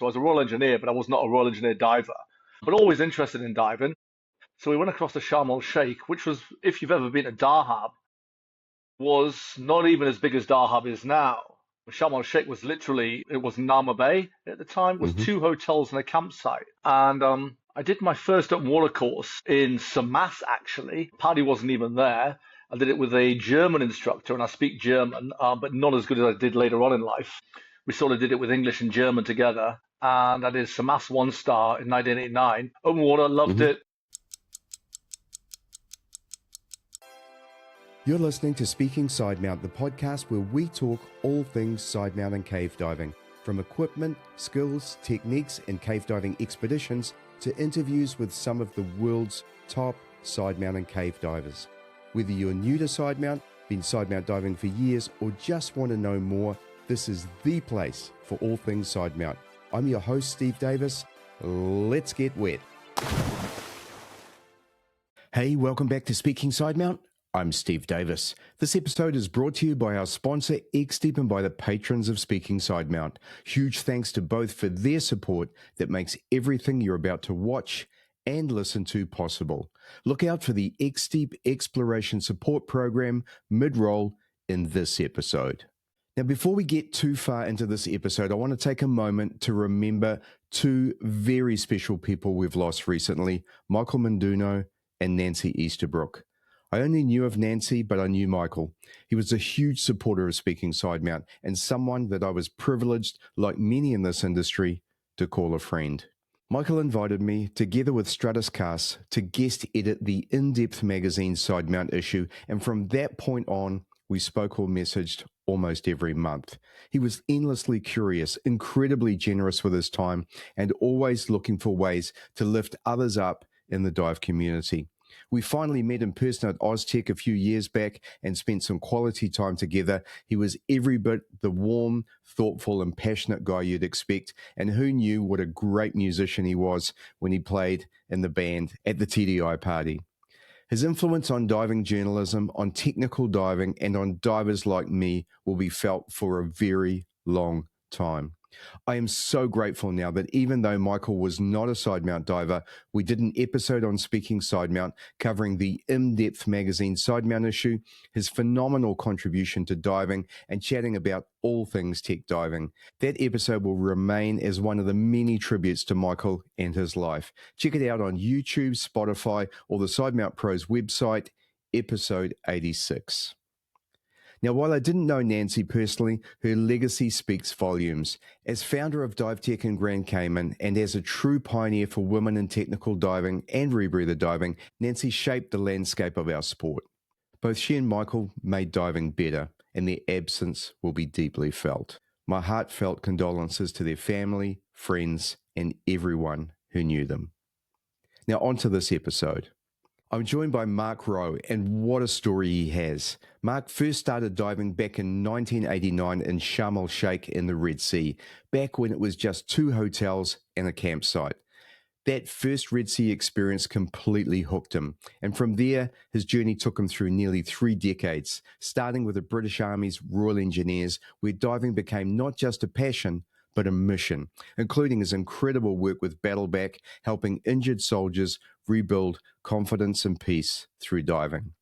So I was a Royal Engineer, but I was not a Royal Engineer diver, but always interested in diving. So we went across the Sharm el-Sheikh, which was, if you've ever been to Dahab, was not even as big as Dahab is now. Sharm el-Sheikh was literally, it was Nama Bay at the time. It was Mm-hmm. 2 hotels and a campsite. And I did my first open water course in Samas, actually. Paddy wasn't even there. I did it with a German instructor, and I speak German, but not as good as I did later on in life. We sort of did it with English and German together. And I did Samas 1 star in 1989. Open water, loved Mm-hmm. it. You're listening to Speaking Sidemount, the podcast where we talk all things sidemount and cave diving, from equipment, skills, techniques, and cave diving expeditions to interviews with some of the world's top sidemount and cave divers. Whether you're new to sidemount, been sidemount diving for years, or just want to know more, this is the place for all things sidemount. I'm your host, Steve Davis. Let's get wet. Hey, welcome back to Speaking Sidemount. I'm Steve Davis. This episode is brought to you by our sponsor, XDEEP, and by the patrons of Speaking Sidemount. Huge thanks to both for their support that makes everything you're about to watch and listen to possible. Look out for the XDEEP Exploration Support Program mid-roll in this episode. Now, before we get too far into this episode, I want to take a moment to remember two very special people we've lost recently, Michael Menduno and Nancy Easterbrook. I only knew of Nancy, but I knew Michael. He was a huge supporter of Speaking Sidemount and someone that I was privileged, like many in this industry, to call a friend. Michael invited me, together with Stratuscast, to guest edit the in-depth magazine Sidemount issue, and from that point on, we spoke or messaged almost every month. He was endlessly curious, incredibly generous with his time, and always looking for ways to lift others up in the dive community. We finally met in person at OzTech a few years back and spent some quality time together. He was every bit the warm, thoughtful, and passionate guy you'd expect, and who knew what a great musician he was when he played in the band at the TDI party. His influence on diving journalism, on technical diving, and on divers like me will be felt for a very long time. I am so grateful now that even though Michael was not a Sidemount diver, we did an episode on Speaking Sidemount covering the in-depth magazine Sidemount issue, his phenomenal contribution to diving, and chatting about all things tech diving. That episode will remain as one of the many tributes to Michael and his life. Check it out on YouTube, Spotify, or the Sidemount Pros website, episode 86. Now, while I didn't know Nancy personally, her legacy speaks volumes. As founder of DiveTech in Grand Cayman and as a true pioneer for women in technical diving and rebreather diving, Nancy shaped the landscape of our sport. Both she and Michael made diving better, and their absence will be deeply felt. My heartfelt condolences to their family, friends, and everyone who knew them. Now, on to this episode. I'm joined by Mark Rowe, and what a story he has. Mark first started diving back in 1989 in Sharm el-Sheikh in the Red Sea, back when it was just 2 hotels and a campsite. That first Red Sea experience completely hooked him, and from there, his journey took him through nearly 3 decades, starting with the British Army's Royal Engineers, where diving became not just a passion, but a mission, including his incredible work with Battleback, helping injured soldiers rebuild confidence and peace through diving.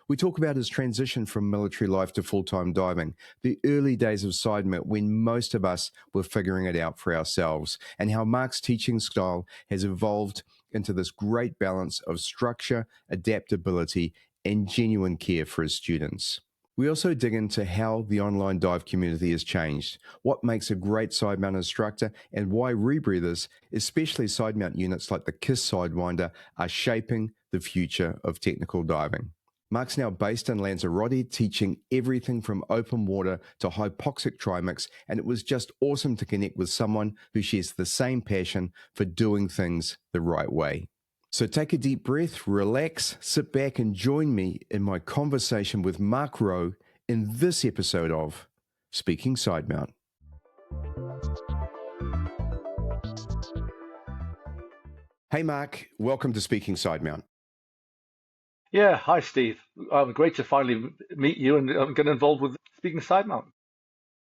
We talk about his transition from military life to full-time diving, the early days of Sidemount when most of us were figuring it out for ourselves, and how Mark's teaching style has evolved into this great balance of structure, adaptability, and genuine care for his students. We also dig into how the online dive community has changed, what makes a great Sidemount instructor, and why rebreathers, especially Sidemount units like the KISS Sidewinder, are shaping the future of technical diving. Mark's now based in Lanzarotte, teaching everything from open water to hypoxic trimix, and it was just awesome to connect with someone who shares the same passion for doing things the right way. So take a deep breath, relax, sit back, and join me in my conversation with Mark Rowe in this episode of Speaking Sidemount. Hey Mark, welcome to Speaking Sidemount. Yeah, hi Steve. Great to finally meet you and get involved with Speaking Sidemount.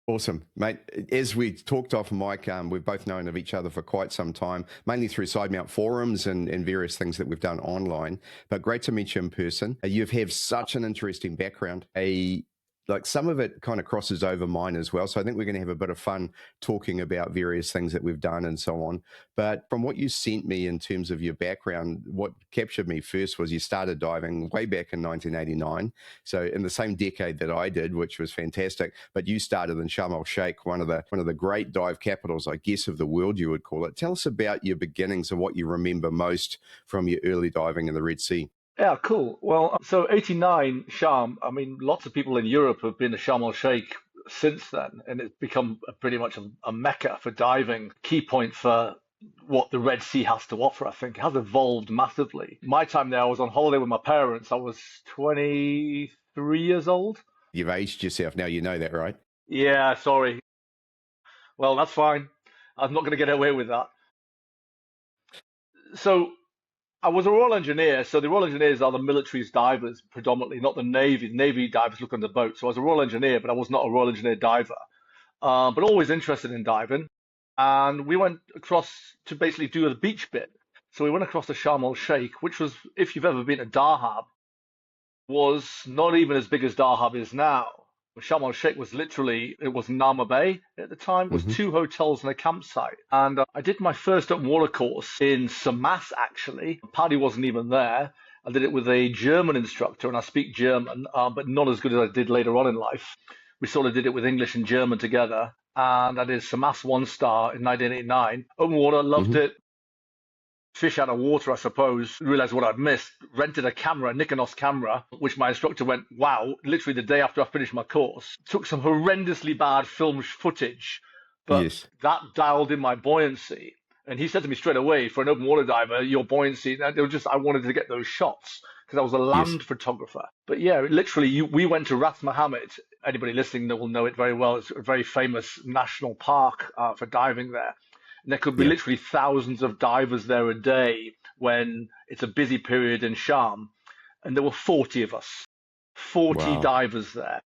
Awesome, mate. As we talked off mic, we've both known of each other for quite some time, mainly through Sidemount forums and various things that we've done online. But great to meet you in person. You have such an interesting background. Like some of it kind of crosses over mine as well. So I think we're going to have a bit of fun talking about various things that we've done and so on. But from what you sent me in terms of your background, what captured me first was you started diving way back in 1989. So in the same decade that I did, which was fantastic. But you started in Sharm el-Sheikh, one of the great dive capitals, I guess, of the world, you would call it. Tell us about your beginnings and what you remember most from your early diving in the Red Sea. Yeah, cool. Well, so 89 Sharm, I mean, lots of people in Europe have been to Sharm el-Sheikh since then, and it's become pretty much a mecca for diving, key point for what the Red Sea has to offer, I think. It has evolved massively. My time there, I was on holiday with my parents. I was 23 years old. You've aged yourself now, you know that, right? Yeah, sorry. Well, that's fine. I'm not going to get away with that. So I was a Royal Engineer, so the Royal Engineers are the military's divers predominantly, not the Navy. The Navy divers look on the boat. So I was a Royal Engineer, but I was not a Royal Engineer diver. But always interested in diving. And we went across to basically do the beach bit. So we went across to Sharm el-Sheikh, which was, if you've ever been to Dahab, was not even as big as Dahab is now. Sharm el-Sheikh was literally, it was Nama Bay at the time. It was two hotels and a campsite. And I did my first open water course in Samas, actually. Paddy wasn't even there. I did it with a German instructor, and I speak German, but not as good as I did later on in life. We sort of did it with English and German together. And I did Samas 1-star in 1989. Open water, loved it. Fish out of water, I suppose, realized what I'd missed, rented a camera, a Nikonos camera, which my instructor went, wow, literally the day after I finished my course. Took some horrendously bad film footage, but that dialed in my buoyancy. And he said to me straight away, for an open water diver, your buoyancy, I wanted to get those shots because I was a land photographer. But yeah, literally, we went to Ras Mohammed. Anybody listening that will know it very well. It's a very famous national park for diving there. And there could be literally thousands of divers there a day when it's a busy period in Sharm. And there were 40 of us, 40 divers there.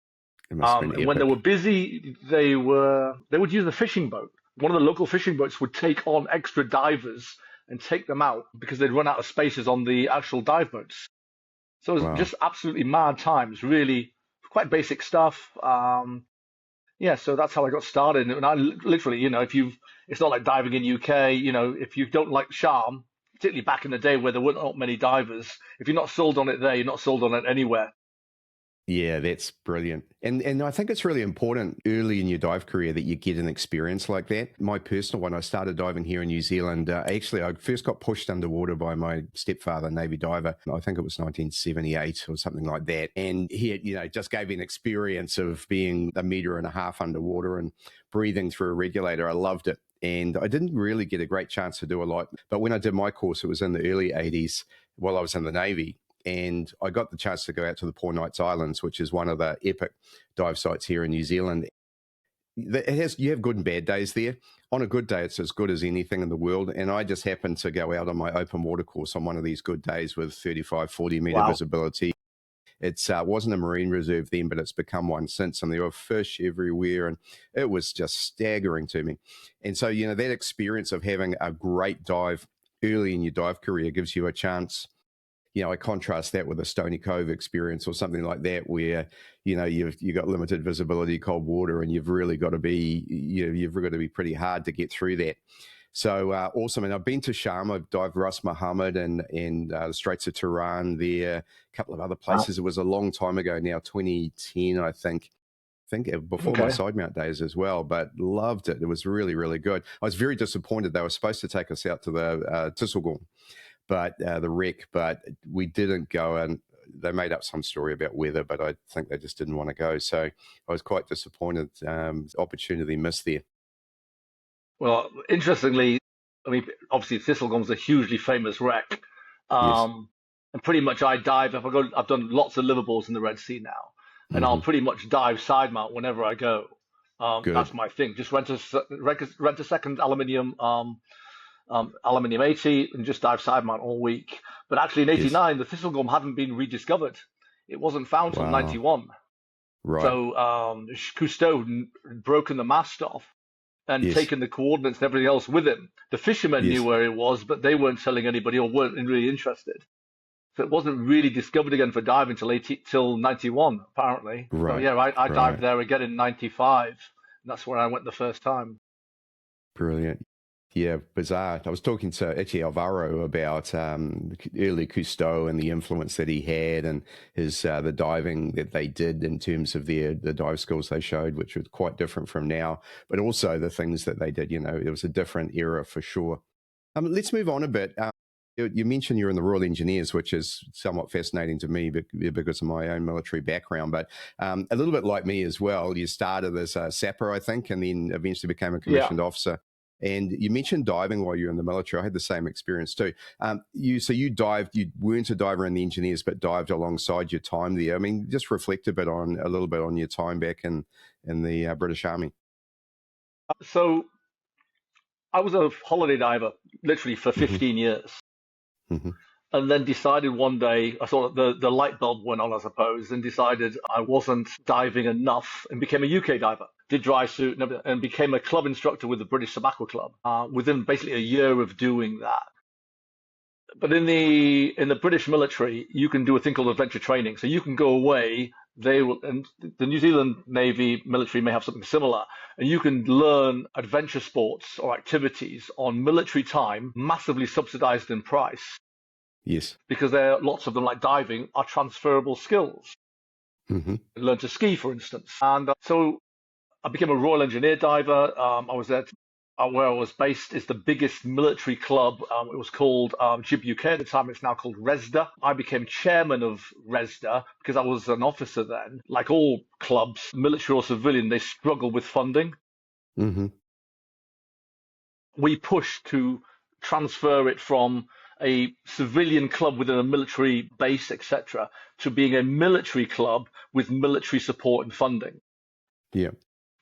And when they were busy, they would use the fishing boat. One of the local fishing boats would take on extra divers and take them out because they'd run out of spaces on the actual dive boats. So it was just absolutely mad times, really quite basic stuff. Yeah, so that's how I got started. And I literally, it's not like diving in UK, if you don't like Sharm, particularly back in the day where there weren't not many divers, if you're not sold on it there, you're not sold on it anywhere. Yeah, that's brilliant. And I think it's really important early in your dive career that you get an experience like that. My personal one, I started diving here in New Zealand. Actually, I first got pushed underwater by my stepfather, Navy diver. I think it was 1978 or something like that. And he just gave me an experience of being 1.5 meters underwater and breathing through a regulator. I loved it. And I didn't really get a great chance to do a lot. But when I did my course, it was in the early 80s while I was in the Navy. And I got the chance to go out to the Poor Knights Islands, which is one of the epic dive sites here in New Zealand. You have good and bad days there. On a good day, it's as good as anything in the world. And I just happened to go out on my open water course on one of these good days with 35, 40 meter visibility. It wasn't a marine reserve then, but it's become one since. And there were fish everywhere. And it was just staggering to me. And so, that experience of having a great dive early in your dive career gives you a chance. I contrast that with a Stony Cove experience or something like that, where you've got limited visibility, cold water, and you've really got to be you've got to be pretty hard to get through that. So awesome. And I've been to Sharm. I've dived Ras Mohammed and the Straits of Tiran there, a couple of other places. It was a long time ago now, 2010, I think before my Sidemount days as well, but loved it. It was really, really good. I was very disappointed. They were supposed to take us out to the Tisselgorm, but the wreck, but we didn't go, and they made up some story about weather, but I think they just didn't want to go. So I was quite disappointed. Opportunity missed there. Well, interestingly, I mean, obviously Thistlegorm's a hugely famous wreck. And pretty much I dive, I've done lots of liverboards in the Red Sea now, and I'll pretty much dive Sidemount whenever I go. That's my thing. Just rent a second aluminium 80 and just dive Sidemount all week. But actually in 89, the Thistlegorm hadn't been rediscovered. It wasn't found until 91. Right. So Cousteau broken the mast off and Yes. taken the coordinates and everything else with him. The fishermen knew Yes. where it was, but they weren't telling anybody or weren't really interested. So it wasn't really discovered again for diving till 91, apparently. So Right. yeah, I dived Right. there again in 95. And that's where I went the first time. Brilliant. Yeah, bizarre. I was talking to actually Alvaro about early Cousteau and the influence that he had, and his the diving that they did in terms of the dive skills they showed, which was quite different from now, but also the things that they did. You know, it was a different era for sure. Let's move on a bit. You mentioned you're in the Royal Engineers, which is somewhat fascinating to me because of my own military background, but a little bit like me as well. You started as a sapper, I think, and then eventually became a Yeah. commissioned officer. And you mentioned diving while you were in the military. I had the same experience too. You dived. You weren't a diver in the engineers, but dived alongside your time there. I mean, just reflect a little bit on your time back in the British Army. So I was a holiday diver literally for Mm-hmm. 15 years. Mm-hmm. And then decided one day, I saw the light bulb went on, I suppose, and decided I wasn't diving enough and became a UK diver. Did dry suit and everything, and became a club instructor with the British Tobacco Club within basically a year of doing that. But in the British military, you can do a thing called adventure training. So you can go away. They will, and the New Zealand Navy military may have something similar, and you can learn adventure sports or activities on military time, massively subsidized in price Yes. because there are lots of them, like diving, are transferable skills. Mm-hmm. Learn to ski, for instance. And so I became a Royal Engineer diver. I was at where I was based is the biggest military club. It was called JIB UK at the time. It's now called RESDA. I became chairman of RESDA because I was an officer then. Like all clubs, military or civilian, they struggle with funding. Mm-hmm. We pushed to transfer it from a civilian club within a military base, etc., to being a military club with military support and funding. Yeah.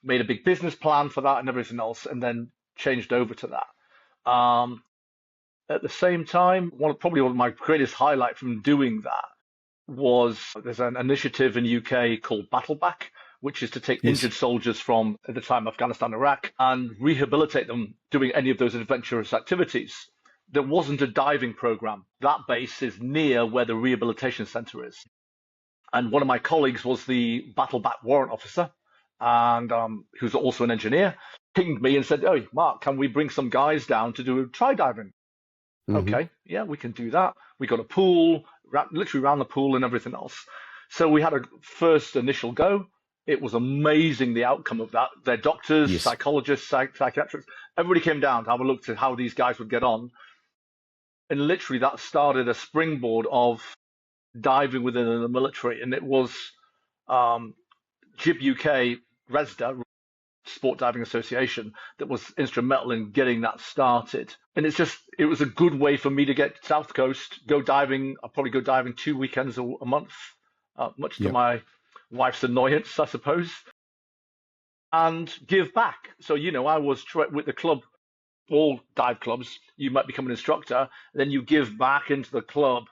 Made a big business plan for that and everything else, and then changed over to that. At the same time, probably one of my greatest highlight from doing that was there's an initiative in UK called Battleback, which is to take Yes. injured soldiers from, at the time, Afghanistan, Iraq, and rehabilitate them doing any of those adventurous activities. There wasn't a diving program. That base is near where the rehabilitation center is. And one of my colleagues was the Battleback warrant officer, and who's also an engineer, pinged me and said, "Oh, Mark, can we bring some guys down to do try diving?" Mm-hmm. Okay, yeah, we can do that. We got a pool, literally around the pool and everything else. So we had a first initial go. It was amazing, the outcome of that. Their doctors, Yes. psychologists, psychiatrists, everybody came down to have a look at how these guys would get on. And literally that started a springboard of diving within the military. And it was JIB UK, RESDA, Sport Diving Association, that was instrumental in getting that started. And it was a good way for me to get South Coast, go diving. I'll probably go diving 2 weekends a month, much to Yep. my wife's annoyance, I suppose, and give back. So, I was with the club, all dive clubs, you might become an instructor, then you give back into the club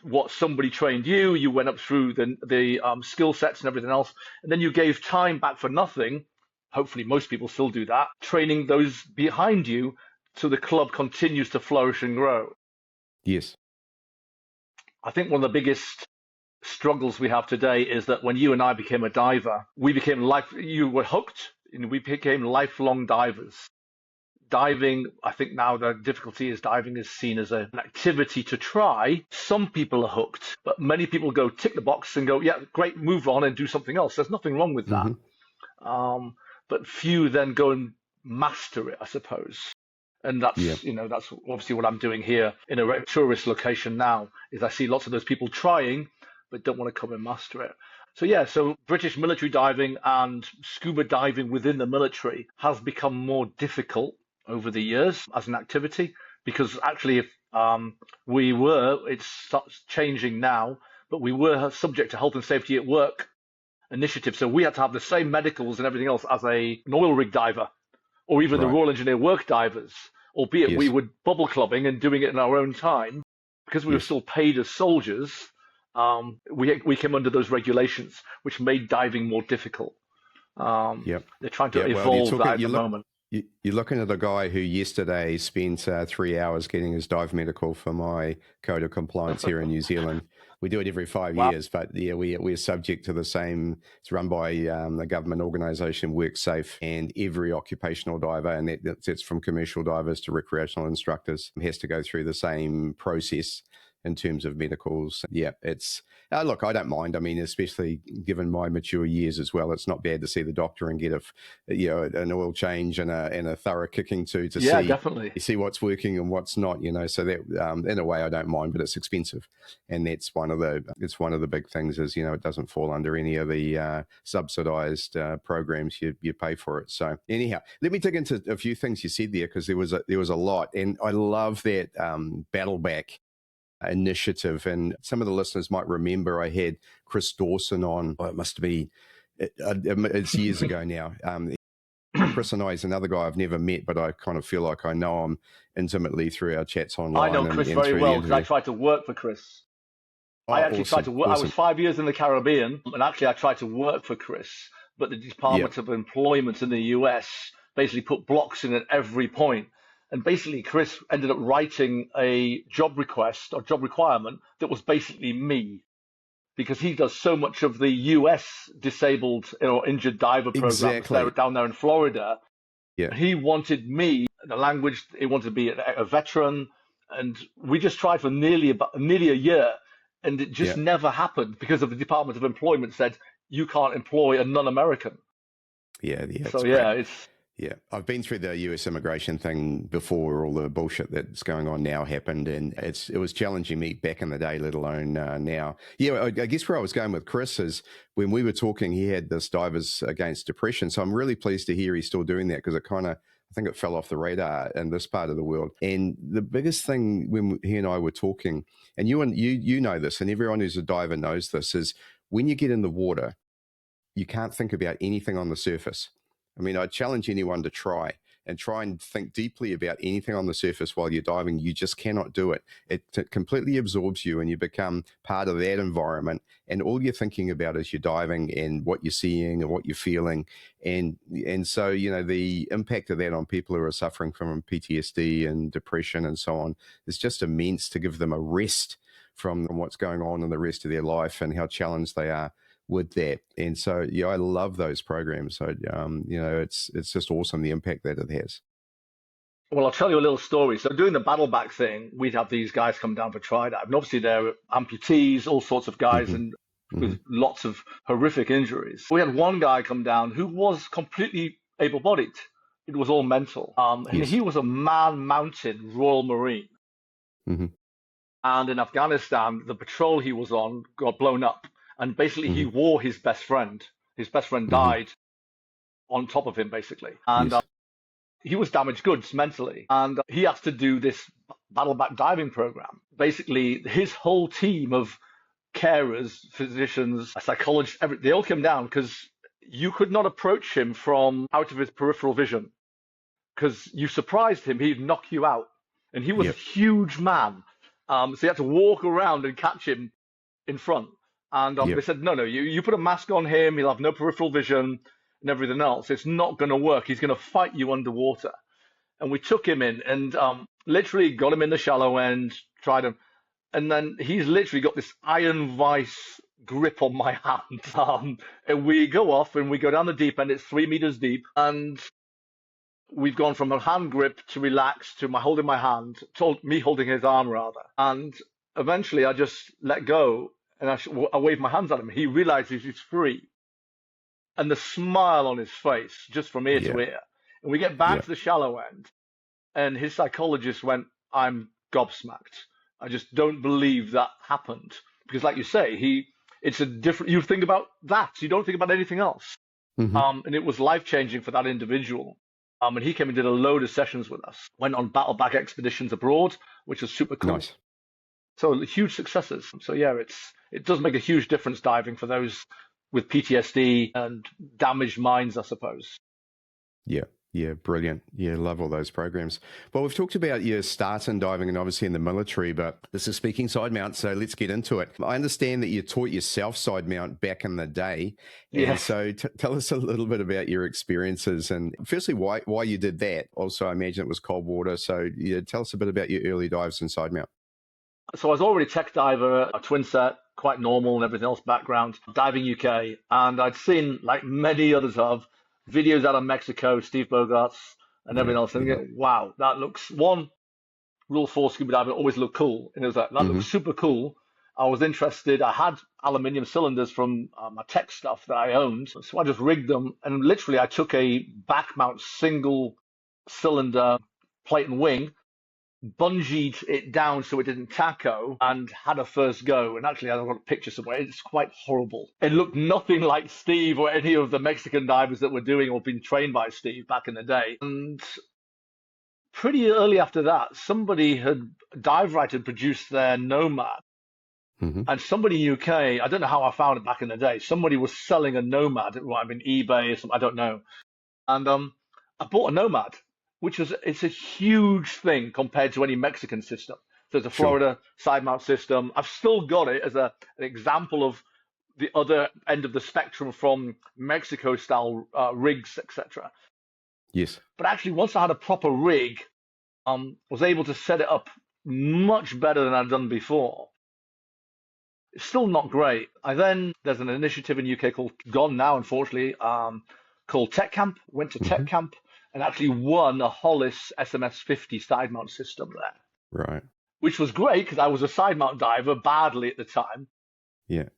what somebody trained you. You went up through the skill sets and everything else, and then you gave time back for nothing. Hopefully most people still do that, training those behind you so the club continues to flourish and grow. Yes. I think one of the biggest struggles we have today is that when you and I became a diver, you were hooked, and we became lifelong divers. Diving, I think now the difficulty is diving is seen as an activity to try. Some people are hooked, but many people go tick the box and go, yeah, great, move on and do something else. There's nothing wrong with that. Mm-hmm. But few then go and master it, I suppose. And that's, that's obviously what I'm doing here in a tourist location now, is I see lots of those people trying, but don't want to come and master it. So British military diving and scuba diving within the military has become more difficult over the years as an activity, because actually it's changing now, but we were subject to health and safety at work initiative. So we had to have the same medicals and everything else as an oil rig diver, or even the Right. Royal Engineer work divers, albeit Yes. we were bubble clubbing and doing it in our own time because we were Yes. still paid as soldiers. we came under those regulations, which made diving more difficult. They're trying to evolve that at the moment. You're looking at a guy who yesterday spent 3 hours getting his dive medical for my code of compliance here in New Zealand. We do it every 5 years, but yeah, we're subject to the same. It's run by a government organisation, WorkSafe, and every occupational diver, and that's from commercial divers to recreational instructors, has to go through the same process in terms of medicals. Yeah, it's look, I don't mind. I mean, especially given my mature years as well, it's not bad to see the doctor and get an oil change and a thorough kicking to definitely see what's working and what's not. So that in a way I don't mind, but it's expensive, and that's one of the big things is it doesn't fall under any of the subsidized programs you pay for it. So anyhow, let me dig into a few things you said there, because there was a lot, and I love that battle back initiative. And some of the listeners might remember I had Chris Dawson on. It must be it's years ago now. Chris and I is another guy I've never met, but I kind of feel like I know him intimately through our chats online. I know Chris very well because I tried to work for Chris. I actually tried to work. Awesome. I was 5 years in the Caribbean, and actually I tried to work for Chris, but the Department of Employment in the US basically put blocks in at every point. And basically, Chris ended up writing a job request or job requirement that was basically me, because he does so much of the US disabled or injured diver programs down there in Florida. Yeah. He wanted me, the language, he wanted to be a veteran. And we just tried for nearly a year, and it just never happened because of the Department of Employment said, you can't employ a non-American. Yeah. So, it's... Yeah, I've been through the US immigration thing before all the bullshit that's going on now happened, and it was challenging me back in the day, let alone now. Yeah, I guess where I was going with Chris is when we were talking, he had this Divers Against Depression, so I'm really pleased to hear he's still doing that, because I think it fell off the radar in this part of the world. And the biggest thing when he and I were talking, and you know this, and everyone who's a diver knows this, is when you get in the water, you can't think about anything on the surface. I mean, I challenge anyone to try and think deeply about anything on the surface while you're diving. You just cannot do it. It completely absorbs you, and you become part of that environment. And all you're thinking about is you're diving and what you're seeing and what you're feeling. And so, the impact of that on people who are suffering from PTSD and depression and so on is just immense, to give them a rest from what's going on in the rest of their life and how challenged they are with that. And so, I love those programs. So, it's just awesome, the impact that it has. Well, I'll tell you a little story. So doing the battle back thing, we'd have these guys come down for tri-dive. And obviously they're amputees, all sorts of guys, and with lots of horrific injuries. We had one guy come down who was completely able-bodied. It was all mental. And he was a man-mounted Royal Marine. Mm-hmm. And in Afghanistan, the patrol he was on got blown up. And basically, he wore his best friend. His best friend died on top of him, basically. And he was damaged goods mentally. And he has to do this battleback diving program. Basically, his whole team of carers, physicians, psychologists, they all came down because you could not approach him from out of his peripheral vision. Because you surprised him, he'd knock you out. And he was a huge man. So you had to walk around and catch him in front. And they said, no, you put a mask on him, he'll have no peripheral vision and everything else. It's not going to work. He's going to fight you underwater. And we took him in and literally got him in the shallow end, tried him. And then he's literally got this iron vice grip on my hand. And we go off and we go down the deep end. It's 3 meters deep. And we've gone from a hand grip to relax to holding my hand, to me holding his arm rather. And eventually I just let go. And I waved my hands at him. He realizes he's free. And the smile on his face, just from ear to ear. And we get back to the shallow end. And his psychologist went, I'm gobsmacked. I just don't believe that happened. Because like you say, it's a different, you think about that. You don't think about anything else. And it was life-changing for that individual. And he came and did a load of sessions with us. Went on battleback expeditions abroad, which was super cool. Nice. So huge successes. So it does make a huge difference diving for those with PTSD and damaged minds, I suppose. Yeah. Yeah, brilliant. Yeah, love all those programs. Well, we've talked about your start in diving and obviously in the military, but this is Speaking Sidemount, so let's get into it. I understand that you taught yourself Sidemount back in the day. And Yes. so tell us a little bit about your experiences and firstly, why you did that. Also, I imagine it was cold water. So yeah, tell us a bit about your early dives in Sidemount. So I was already a tech diver, a twin set, quite normal and everything else background, diving UK. And I'd seen, like many others have, videos out of Mexico, Steve Bogarts and everything else. And wow, that looks, one, rule 4 scuba diving always looked cool. And it was like, that looks super cool. I was interested. I had aluminium cylinders from my tech stuff that I owned. So I just rigged them. And literally, I took a back mount single cylinder plate and wing, bungeed it down so it didn't tacho, and had a first go. And actually, I've got a picture somewhere. It's quite horrible. It looked nothing like Steve or any of the Mexican divers that were doing or being trained by Steve back in the day. And pretty early after that, somebody had Dive Right had produced their Nomad. And somebody in UK, I don't know how I found it back in the day, somebody was selling a Nomad. It might have been eBay or something, I don't know. And I bought a Nomad, it's a huge thing compared to any Mexican system. So it's a Florida side mount system. I've still got it as an example of the other end of the spectrum from Mexico style rigs, etc. Yes. But actually, once I had a proper rig, was able to set it up much better than I'd done before. It's still not great. There's an initiative in UK called, gone now, unfortunately, called Tech Camp. Went to Tech Camp and actually won a Hollis SMS 50 side mount system there. Right. Which was great because I was a side mount diver badly at the time. Yeah.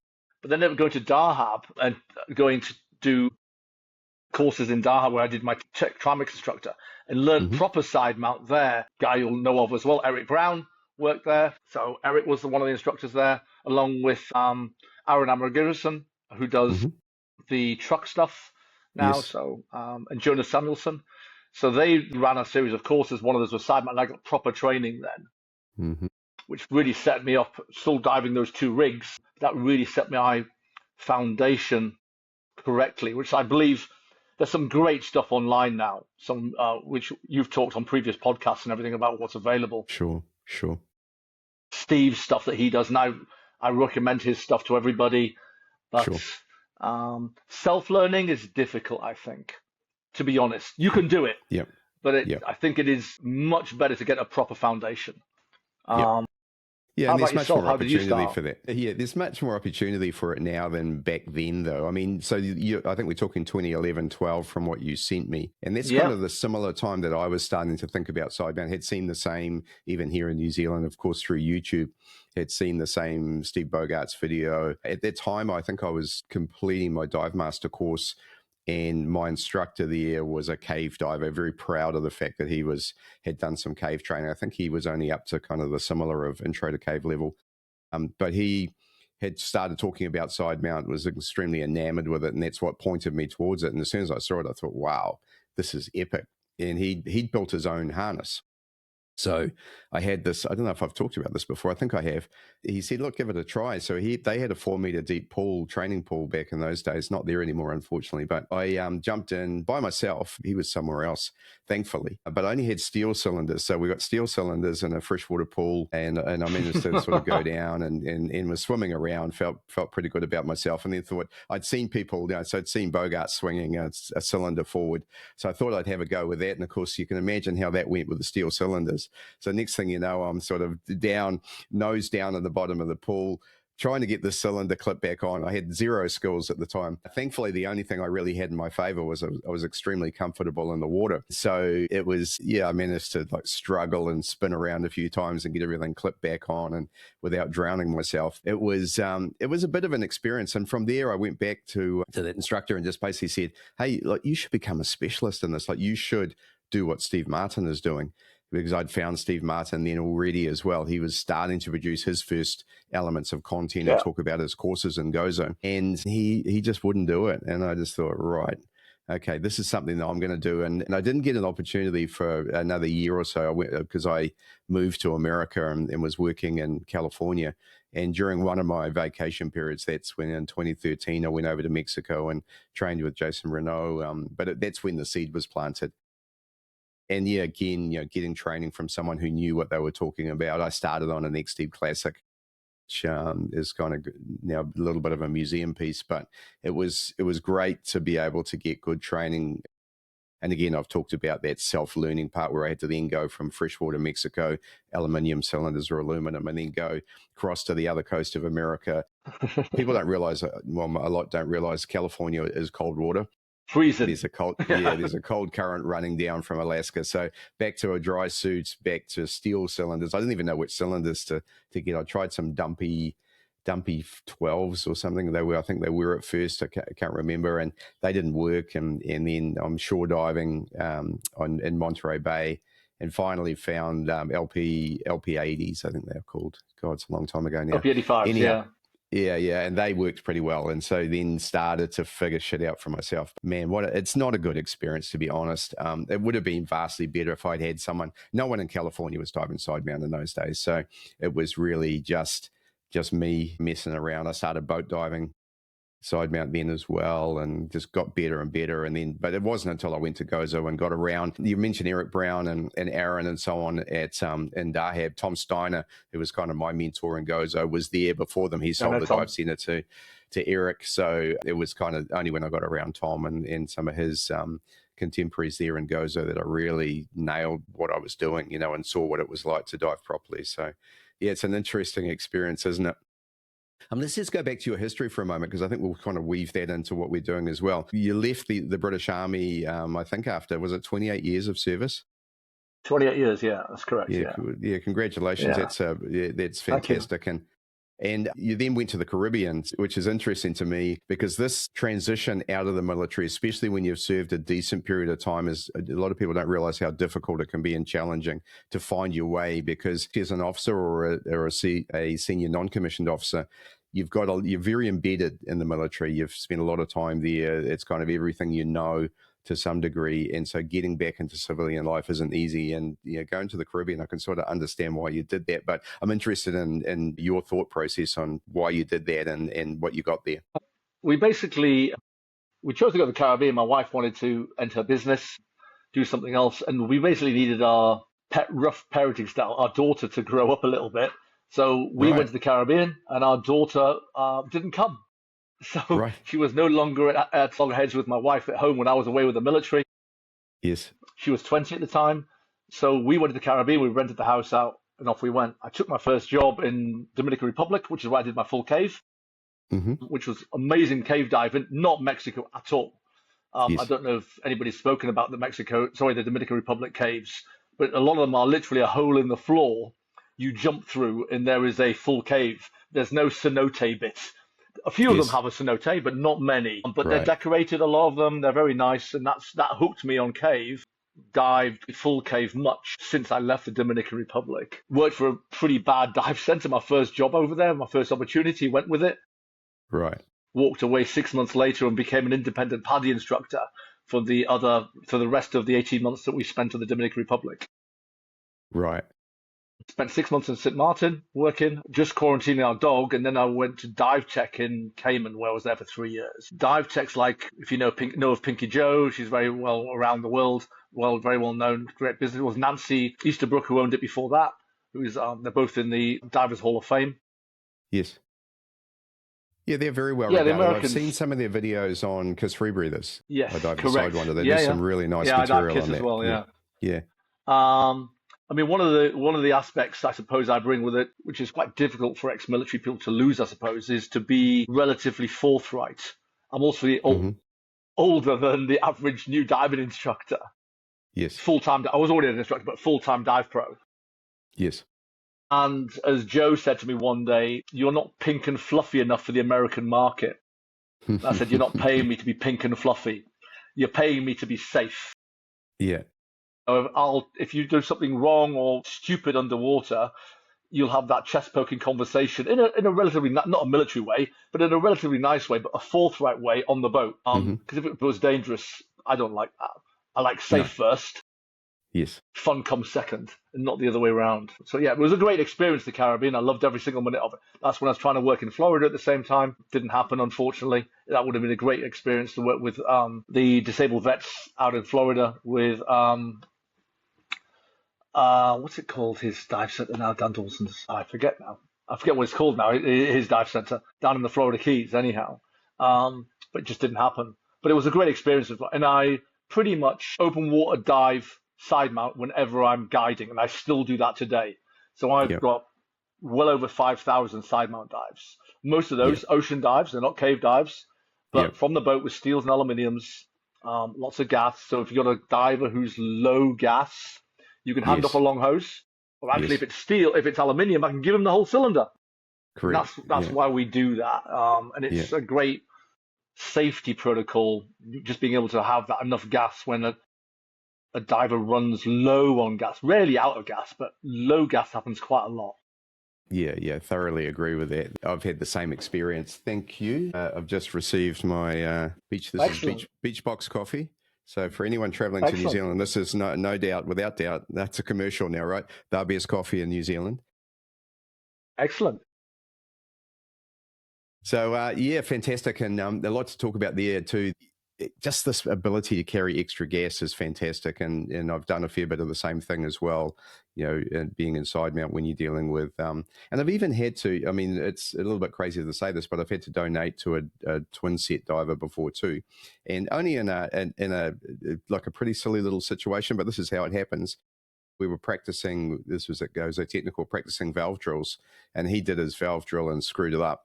But then they were going to Dahab and going to do courses in Dahab where I did my Trimix instructor and learned proper side mount there. Guy you'll know of as well, Eric Brown, worked there. So Eric was one of the instructors there, along with Aaron Amaragirison, who does the truck stuff now. Yes. So and Jonas Samuelson. So they ran a series of courses. One of those was side mount, and I got proper training then, which really set me up. Still diving those two rigs, that really set my foundation correctly, which I believe. There's some great stuff online now, some which you've talked on previous podcasts and everything about what's available. Sure. Steve's stuff that he does now, I recommend his stuff to everybody. But self-learning is difficult, I think, to be honest. You can do it, but I think it is much better to get a proper foundation. Yeah, and there's much more opportunity for that. Yeah, there's much more opportunity for it now than back then, though. I mean, so I think we're talking 2011, 12 from what you sent me. And that's kind of the similar time that I was starting to think about Sidemount. Had seen the same, even here in New Zealand, of course, through YouTube, had seen the same Steve Bogarts video. At that time, I think I was completing my Dive Master course, and my instructor there was a cave diver, very proud of the fact that he had done some cave training. I think he was only up to kind of the similar of intro to cave level. But he had started talking about Sidemount, was extremely enamored with it, and that's what pointed me towards it. And as soon as I saw it, I thought, wow, this is epic. And he'd built his own harness. So I had this, I don't know if I've talked about this before, I think I have. He said, look, give it a try. So they had a 4 meter deep pool, training pool back in those days, not there anymore, unfortunately. But I jumped in by myself. He was somewhere else, thankfully. But I only had steel cylinders. So we got steel cylinders in a freshwater pool. And I managed to sort of go down and was swimming around, felt pretty good about myself. And then thought, I'd seen people, so I'd seen Bogart swinging a cylinder forward. So I thought I'd have a go with that. And of course, you can imagine how that went with the steel cylinders. So next thing you know, I'm sort of nose down at the bottom of the pool, trying to get the cylinder clip back on. I had zero skills at the time. Thankfully, the only thing I really had in my favor was I was extremely comfortable in the water. So it was, I managed to struggle and spin around a few times and get everything clipped back on and without drowning myself. It was a bit of an experience. And from there, I went back to that instructor and just basically said, hey, you should become a specialist in this. You should do what Steve Martin is doing. Because I'd found Steve Martin then already as well. He was starting to produce his first elements of content and talk about his courses in GoZone. And he just wouldn't do it. And I just thought, right, okay, this is something that I'm going to do. And I didn't get an opportunity for another year or so because I moved to America and was working in California. And during one of my vacation periods, that's when in 2013, I went over to Mexico and trained with Jason Renault. But that's when the seed was planted. And yeah, again, getting training from someone who knew what they were talking about. I started on an XDEEP Classic, which is kind of now a little bit of a museum piece, but it was great to be able to get good training. And again, I've talked about that self-learning part where I had to then go from freshwater Mexico, aluminium cylinders or aluminum, and then go across to the other coast of America. People don't realize, well, a lot don't realize California is cold water. Freezing. There's a cold, there's a cold current running down from Alaska. So back to a dry suits, back to steel cylinders. I didn't even know which cylinders to get. I tried some dumpy 12s or something. I think they were at first. I can't remember, and they didn't work. And then I'm shore diving in Monterey Bay, and finally found LP80s. I think they're called. God, it's a long time ago now. LP85s, yeah. Yeah, and they worked pretty well. And so then started to figure shit out for myself. Man, it's not a good experience, to be honest. It would have been vastly better if I'd had someone. No one in California was diving Sidemount in those days. So it was really just me messing around. I started boat diving Sidemount then as well, and just got better and better. And then, but it wasn't until I went to Gozo and got around. You mentioned Eric Brown and Aaron and so on at in Dahab. Tom Steiner, who was kind of my mentor in Gozo, was there before them. He sold the dive center to Eric. So it was kind of only when I got around Tom and some of his contemporaries there in Gozo that I really nailed what I was doing, and saw what it was like to dive properly. So yeah, it's an interesting experience, isn't it? Let's just go back to your history for a moment, because I think we'll kind of weave that into what we're doing as well. You left the British Army, I think after, was it 28 years of service? 28 years, yeah, that's correct. Yeah, congratulations. Yeah. That's fantastic. And you then went to the Caribbean, which is interesting to me, because this transition out of the military, especially when you've served a decent period of time, is a lot of people don't realize how difficult it can be and challenging to find your way, because as an officer or a senior non-commissioned officer, you're very embedded in the military. You've spent a lot of time there. It's kind of everything you know to some degree. And so getting back into civilian life isn't easy. And going to the Caribbean, I can sort of understand why you did that. But I'm interested in your thought process on why you did that and what you got there. We chose to go to the Caribbean. My wife wanted to enter business, do something else. And we basically needed our rough parenting style, our daughter, to grow up a little bit. So we went to the Caribbean, and our daughter didn't come. So she was no longer at loggerheads with my wife at home when I was away with the military. Yes. She was 20 at the time. So we went to the Caribbean, we rented the house out, and off we went. I took my first job in Dominican Republic, which is where I did my full cave, which was amazing cave diving, not Mexico at all. I don't know if anybody's spoken about the Dominican Republic caves, but a lot of them are literally a hole in the floor you jump through, and there is a full cave. There's no cenote bit. A few of them have a cenote, but not many. But they're decorated, a lot of them. They're very nice, and that hooked me on cave. Dived full cave much since I left the Dominican Republic. Worked for a pretty bad dive center. My first job over there, my first opportunity, went with it. Right. Walked away 6 months later and became an independent PADI instructor for the rest of the 18 months that we spent in the Dominican Republic. Right. Spent 6 months in St. Martin working, just quarantining our dog, and then I went to Dive Tech in Cayman, where I was there for 3 years. Dive Tech's like, if you know of Pinky Joe, she's very well around the world, very well known, great business. It was Nancy Easterbrook who owned it before that. They're both in the Divers Hall of Fame. Yes. Yeah, they're very well regarded. I've seen some of their videos on Kiss Rebreathers. Yes, correct. Sidewinder. They do some really nice material on that. As well, yeah. I mean, one of the aspects I suppose I bring with it, which is quite difficult for ex-military people to lose, I suppose, is to be relatively forthright. I'm also older than the average new diving instructor. Yes. Full-time. I was already an instructor, but full-time dive pro. Yes. And as Joe said to me one day, "You're not pink and fluffy enough for the American market." I said, "You're not paying me to be pink and fluffy. You're paying me to be safe." Yeah. If you do something wrong or stupid underwater, you'll have that chest-poking conversation in a relatively, not a military way, but in a relatively nice way, but a forthright way on the boat. Because if it was dangerous, I don't like that. I like safe first. Yes. Fun comes second, and not the other way around. So yeah, it was a great experience, the Caribbean. I loved every single minute of it. That's when I was trying to work in Florida at the same time. Didn't happen, unfortunately. That would have been a great experience to work with the disabled vets out in Florida with what's it called? His dive center now, Dan Dawson's. I forget now. I forget what it's called now. His dive center down in the Florida Keys, anyhow. But it just didn't happen. But it was a great experience, and I pretty much open water dive side mount whenever I'm guiding, and I still do that today. So I've got well over 5,000 side mount dives. Most of those ocean dives, they're not cave dives, but from the boat with steels and aluminiums, lots of gas. So if you've got a diver who's low gas, you can hand up a long hose. Or actually, if it's steel, if it's aluminium, I can give him the whole cylinder. Correct. That's why we do that. And it's a great safety protocol, just being able to have that enough gas when a diver runs low on gas. Rarely out of gas, but low gas happens quite a lot. Yeah, thoroughly agree with that. I've had the same experience. Thank you. I've just received my beach box coffee. So for anyone traveling to New Zealand, this is no doubt, without doubt, that's a commercial now, right? The best coffee in New Zealand. Excellent. So fantastic, and a lot to talk about there too. Just this ability to carry extra gas is fantastic, and I've done a fair bit of the same thing as well, being in Sidemount when you're dealing with, and I've even had to, I mean, it's a little bit crazy to say this, but I've had to donate to a twin set diver before too, and only in a like a pretty silly little situation, but this is how it happens. We were practicing, this was a technical practicing valve drills, and he did his valve drill and screwed it up.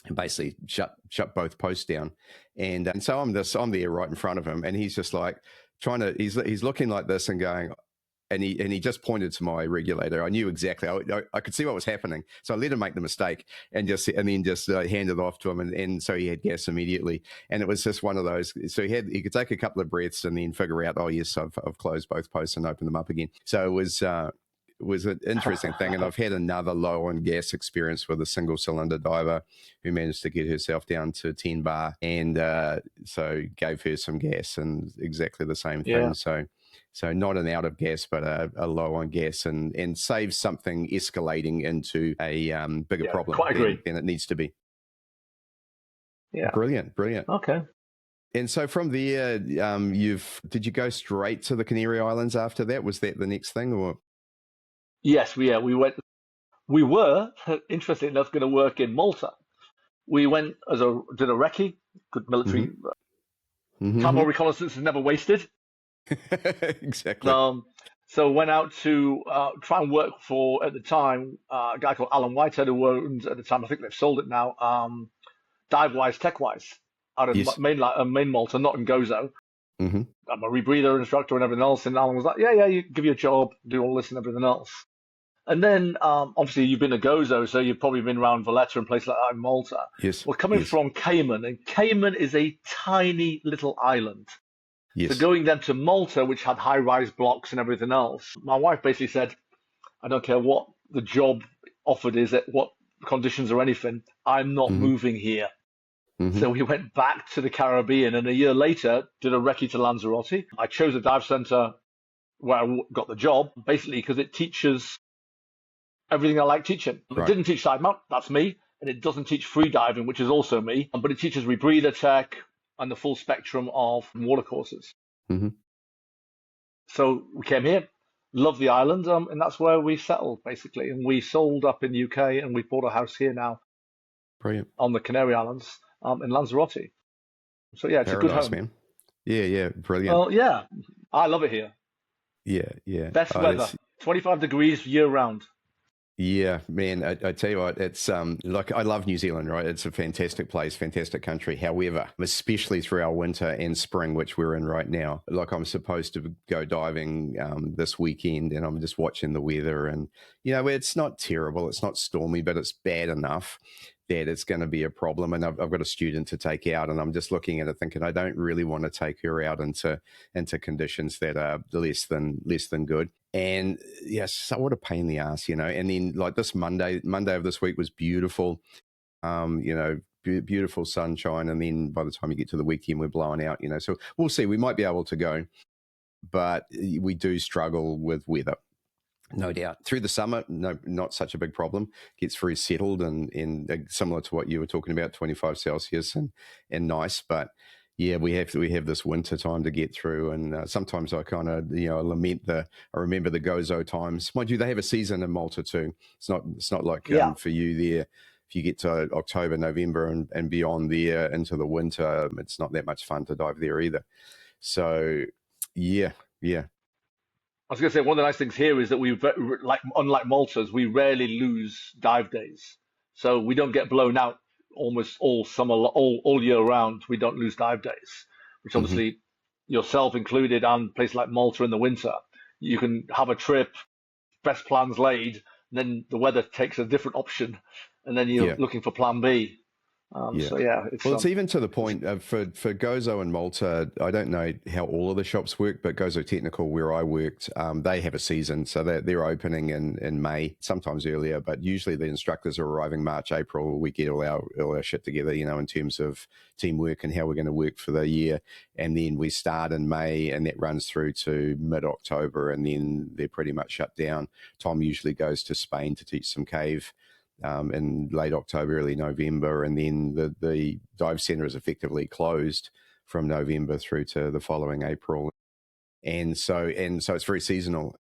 And basically shut both posts down, and so I'm there right in front of him, and he's just like he's looking like this and going, and he just pointed to my regulator. I knew exactly, I could see what was happening, so I let him make the mistake and then just handed it off to him, and so he had gas immediately, and it was just one of those. So he could take a couple of breaths and then figure out, oh yes, I've closed both posts and opened them up again. So it was an interesting thing. And I've had another low on gas experience with a single cylinder diver who managed to get herself down to 10 bar, and so gave her some gas, and exactly the same thing. So not an out of gas, but a low on gas, and saves something escalating into a bigger problem than it needs to be. Yeah. Brilliant. Okay. And so from there, did you go straight to the Canary Islands after that? Was that the next thing, or? Yes, we went. We were, interestingly enough, going to work in Malta. We went did a recce, good military. Camo reconnaissance is never wasted. Exactly. So went out to try and work for, at the time, a guy called Alan Whitehead, who owned, at the time, I think they've sold it now, Divewise, Techwise, out of main Malta, not in Gozo. I'm a rebreather instructor and everything else, and Alan was like, yeah, you give you a job, do all this and everything else. And then, obviously, you've been to Gozo, so you've probably been around Valletta and places like that in Malta. Yes. We're coming from Cayman, and Cayman is a tiny little island. Yes. So going then to Malta, which had high-rise blocks and everything else, my wife basically said, I don't care what the job offered is, what conditions or anything, I'm not moving here. So we went back to the Caribbean, and a year later did a recce to Lanzarotte. I chose a dive center where I got the job, basically because it teaches everything I like teaching. It didn't teach side mount, that's me, and it doesn't teach free diving, which is also me, but it teaches rebreather tech and the full spectrum of water courses. So we came here, loved the island, and that's where we settled, basically. And we sold up in the UK, and we bought a house here now. Brilliant. On the Canary Islands, in Lanzarote. So yeah, it's a good home. Man. Yeah, brilliant. Well, yeah, I love it here. Yeah. Best weather, 25 degrees year round. Yeah, man, I tell you what, it's like, I love New Zealand, right? It's a fantastic place, fantastic country. However, especially through our winter and spring, which we're in right now, like I'm supposed to go diving this weekend, and I'm just watching the weather, and it's not terrible, it's not stormy, but it's bad enough that it's going to be a problem. And I've got a student to take out, and I'm just looking at it thinking, I don't really want to take her out into conditions that are less than good. And yes, so what a pain in the ass, And then like this Monday of this week was beautiful, beautiful sunshine. And then by the time you get to the weekend, we're blowing out, so we'll see. We might be able to go, but we do struggle with weather. No doubt. Through the summer, no, not such a big problem. Gets very settled and similar to what you were talking about, 25 Celsius and nice. But Yeah, we have this winter time to get through, and sometimes I kind of I remember the Gozo times. Mind you, they have a season in Malta too. It's not like Yeah. for you there. If you get to October, November, and beyond there into the winter, it's not that much fun to dive there either. So yeah. I was going to say, one of the nice things here is that unlike Malta's, we rarely lose dive days. So we don't get blown out almost all summer, all year round. We don't lose dive days, which obviously yourself included, and places like Malta in the winter, you can have a trip, best plans laid, then the weather takes a different option, and then you're looking for plan B. So yeah, it's even to the point of for Gozo and Malta. I don't know how all of the shops work, but Gozo Technical, where I worked, they have a season, so they're opening in May, sometimes earlier, but usually the instructors are arriving March, April. We get all our shit together, in terms of teamwork and how we're going to work for the year, and then we start in May, and that runs through to mid-October, and then they're pretty much shut down. Tom usually goes to Spain to teach some cave in late October, early November, and then the dive center is effectively closed from November through to the following April, and so it's very seasonal.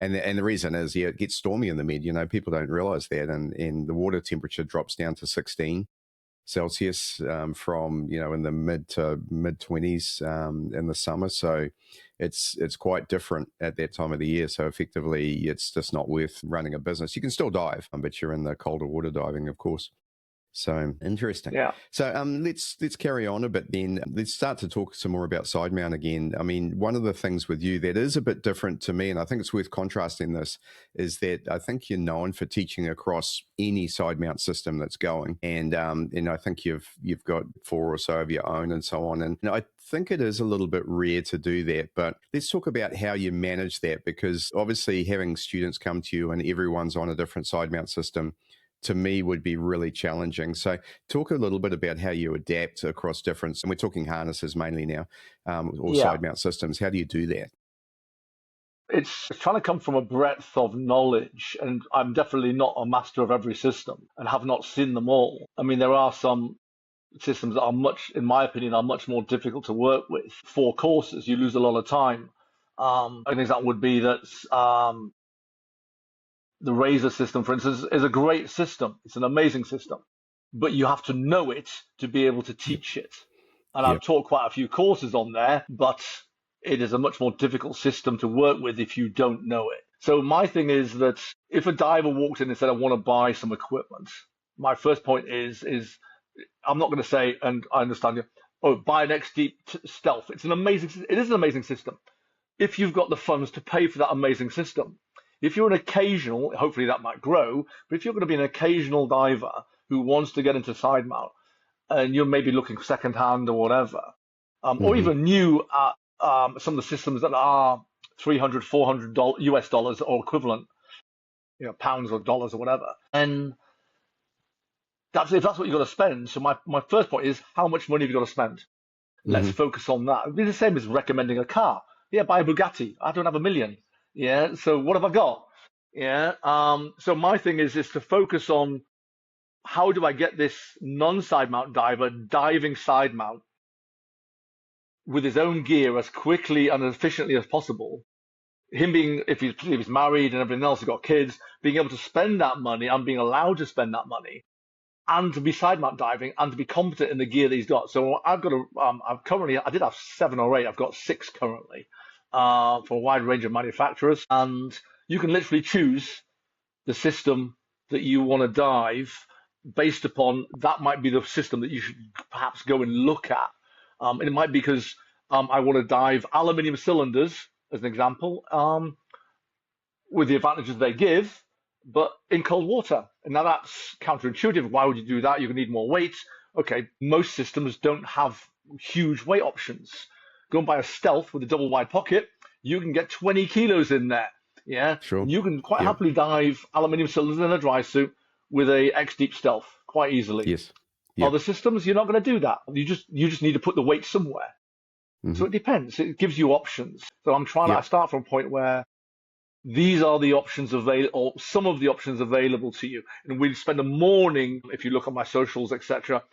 And the reason is, it gets stormy in the Med. People don't realize that, and the water temperature drops down to 16 Celsius from in the mid 20s in the summer. So it's quite different at that time of the year. So effectively, it's just not worth running a business. You can still dive, but you're in the colder water diving, of course. So interesting. Yeah. So let's carry on a bit then. Let's start to talk some more about Sidemount again. I mean, one of the things with you that is a bit different to me, and I think it's worth contrasting this, is that I think you're known for teaching across any Sidemount system that's going, and I think you've got 4 or so of your own and so on. And I think it is a little bit rare to do that, but let's talk about how you manage that, because obviously having students come to you and everyone's on a different Sidemount system, to me, would be really challenging. So talk a little bit about how you adapt across different, and we're talking harnesses mainly now, or side mount systems. How do you do that? It's trying to come from a breadth of knowledge, and I'm definitely not a master of every system and have not seen them all. I mean, there are some systems that are in my opinion, are much more difficult to work with. For courses, you lose a lot of time. An example would be that the Razor system, for instance, is a great system. It's an amazing system, but you have to know it to be able to teach it. And I've taught quite a few courses on there, but it is a much more difficult system to work with if you don't know it. So my thing is that if a diver walked in and said, I want to buy some equipment, my first point is I'm not going to say, and I understand you, buy an XDEEP Stealth. It is an amazing system if you've got the funds to pay for that amazing system. If you're an occasional, hopefully that might grow, but if you're going to be an occasional diver who wants to get into Sidemount, and you're maybe looking for secondhand or whatever, or even new at some of the systems that are $300, $400 US dollars or equivalent, pounds or dollars or whatever, and if that's what you've got to spend. So my first point is, how much money have you got to spend? Let's focus on that. It'd be the same as recommending a car. Yeah, buy a Bugatti. I don't have $1 million. Yeah, so what have I got? Yeah, so my thing is to focus on how do I get this non-side mount diver diving side mount with his own gear as quickly and as efficiently as possible. Him being, if he's married and everything else, he's got kids, being able to spend that money and being allowed to spend that money, and to be side mount diving and to be competent in the gear that he's got. So I've got I did have 7 or 8. I've got 6 currently. For a wide range of manufacturers, and you can literally choose the system that you want to dive based upon that. Might be the system that you should perhaps go and look at. And it might be because I want to dive aluminium cylinders, as an example, with the advantages they give, but in cold water. And now that's counterintuitive. Why would you do that? You're going to need more weight. Okay, most systems don't have huge weight options. Go and buy a Stealth with a double wide pocket. You can get 20 kilos in there. Yeah, sure. You can quite happily dive aluminium cylinders in a dry suit with a XDEEP Stealth quite easily. Yes. Other systems, you're not going to do that. You just need to put the weight somewhere. So it depends. It gives you options. So I start from a point where these are the options available, or some of the options available to you. And we spend a morning, if you look at my socials, etc.,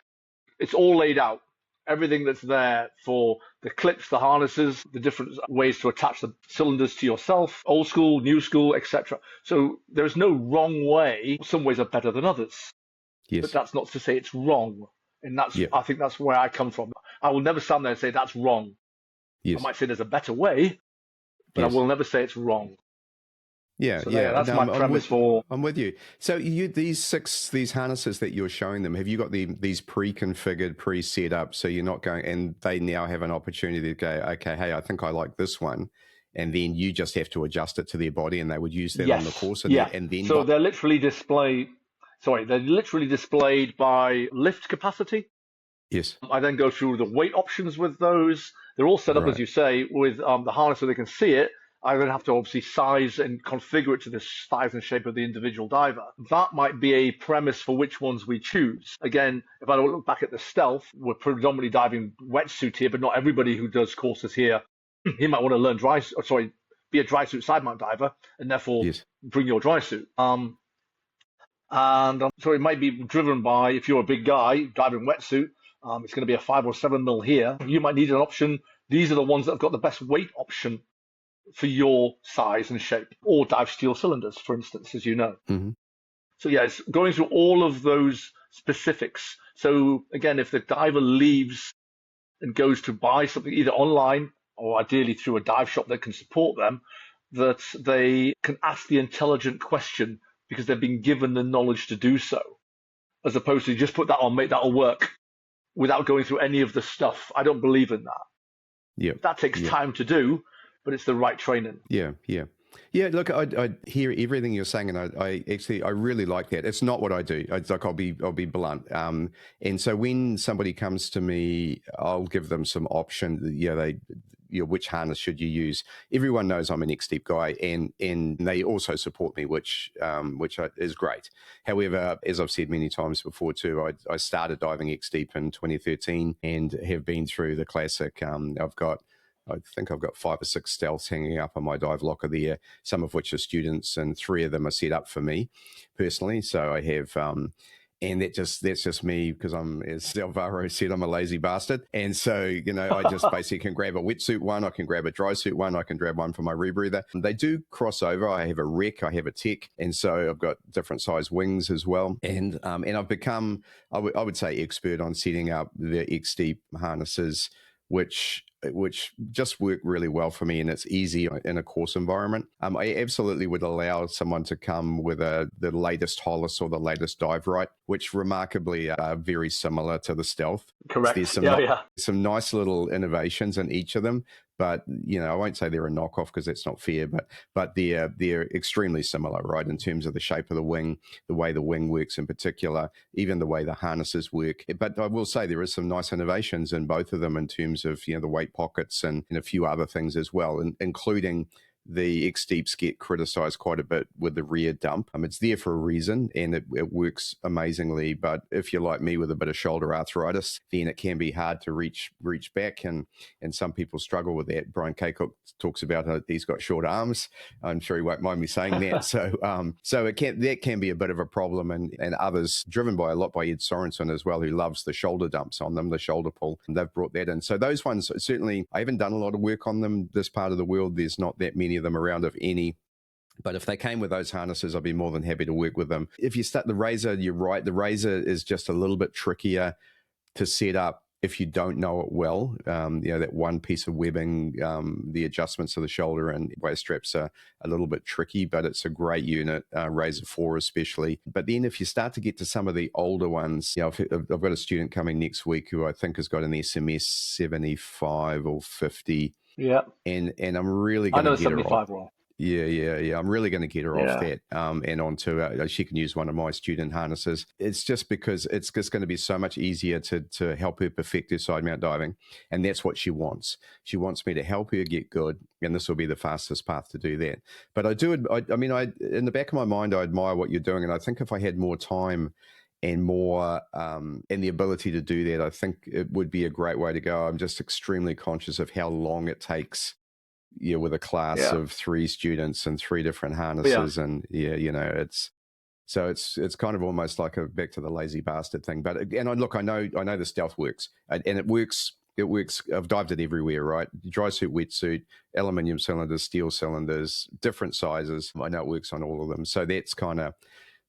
it's all laid out. everything that's there for the clips, the harnesses, the different ways to attach the cylinders to yourself, old school, new school, etc. So there's no wrong way. Some ways are better than others, but Yes. that's not to say it's wrong. And Yeah. I think that's where I come from. I will never stand there and say that's wrong. I Yes. might say there's a better way, but I Yes. will never say it's wrong. Yeah, So yeah. that's No, my premise for. I'm with you. So these harnesses that you're showing them, have you got these pre-configured, pre-set up, so you're not going, and they now have an opportunity to go, okay, hey, I think I like this one, and then you just have to adjust it to their body, and they would use that on the course, and yeah. then So they're literally displayed. Sorry, they're literally displayed by lift capacity. Yes. I then go through the weight options with those. They're all set up, as you say, with the harness so they can see it. I then have to obviously size and configure it to the size and shape of the individual diver. That might be a premise for which ones we choose. Again, if I look back at the stealth, we're predominantly diving wetsuit here, but not everybody who does courses here, he might want to learn be a dry suit side mount diver, and therefore bring your dry suit. So it might be driven by, if you're a big guy diving wetsuit, it's going to be a 5 or 7 mil here. You might need an option. These are the ones that have got the best weight option for your size and shape, or dive steel cylinders, for instance, as you know. Mm-hmm. So yeah, it's going through all of those specifics. So again, if the diver leaves and goes to buy something either online or ideally through a dive shop that can support them, that they can ask the intelligent question because they've been given the knowledge to do so, as opposed to just put that on, mate, that'll work, without going through any of the stuff. I don't believe in that. Yeah, that takes time to do, but it's the right training. Yeah. Look, I hear everything you're saying, and I really like that. It's not what I do. I'll be blunt. And so when somebody comes to me, I'll give them some option. Which harness should you use? Everyone knows I'm an XDEEP guy, and they also support me, which is great. However, as I've said many times before too, I started diving XDEEP in 2013 and have been through the classic. I think I've got 5 or 6 stealths hanging up on my dive locker there, some of which are students, and 3 of them are set up for me personally. So I have, and that's just me, because as Alvaro said, I'm a lazy bastard. And so, I just basically can grab a wetsuit one, I can grab a dry suit one, I can grab one for my rebreather. They do cross over. I have a rec, I have a tech, and so I've got different size wings as well. And I've become, I would say, expert on setting up the XDEEP harnesses, which just work really well for me, and it's easy in a course environment. I absolutely would allow someone to come with the latest Hollis or the latest dive right, which remarkably are very similar to the stealth. Correct. There's some nice little innovations in each of them, but I won't say they're a knockoff because that's not fair, but they're extremely similar, right, in terms of the shape of the wing, the way the wing works in particular, even the way the harnesses work. But I will say there is some nice innovations in both of them in terms of the weight pockets and a few other things as well, including the XDEEPs get criticized quite a bit with the rear dump. It's there for a reason, and it works amazingly. But if you're like me with a bit of shoulder arthritis, then it can be hard to reach back, and some people struggle with that. Brian Kaycock talks about he's got short arms. I'm sure he won't mind me saying that. So that can be a bit of a problem, and others, driven by a lot by Ed Sorensen as well, who loves the shoulder dumps on them, the shoulder pull. And they've brought that in. So those ones, certainly, I haven't done a lot of work on them. This part of the world, there's not that many of them around, if any. But if they came with those harnesses, I'd be more than happy to work with them. If you start the Razor, you're right. The Razor is just a little bit trickier to set up if you don't know it well. That one piece of webbing, the adjustments of the shoulder and waist straps are a little bit tricky, but it's a great unit, Razor 4 especially. But then if you start to get to some of the older ones, I've got a student coming next week who I think has got an SMS 75 or 50. Yeah. And I'm really going to get her off. Well. Yeah. I'm really going to get her off that and onto she can use one of my student harnesses. It's just because it's just going to be so much easier to help her perfect her side mount diving. And that's what she wants. She wants me to help her get good. And this will be the fastest path to do that. But in the back of my mind, I admire what you're doing. And I think if I had more time and more and the ability to do that, I think it would be a great way to go. I'm just extremely conscious of how long it takes with a class of 3 students and 3 different harnesses. And it's So it's kind of almost like a back to the lazy bastard thing. But and I know the stealth works, and it works. It works. I've dived it everywhere, right? Dry suit, wetsuit, aluminium cylinders, steel cylinders, different sizes. I know it works on all of them. So that's kind of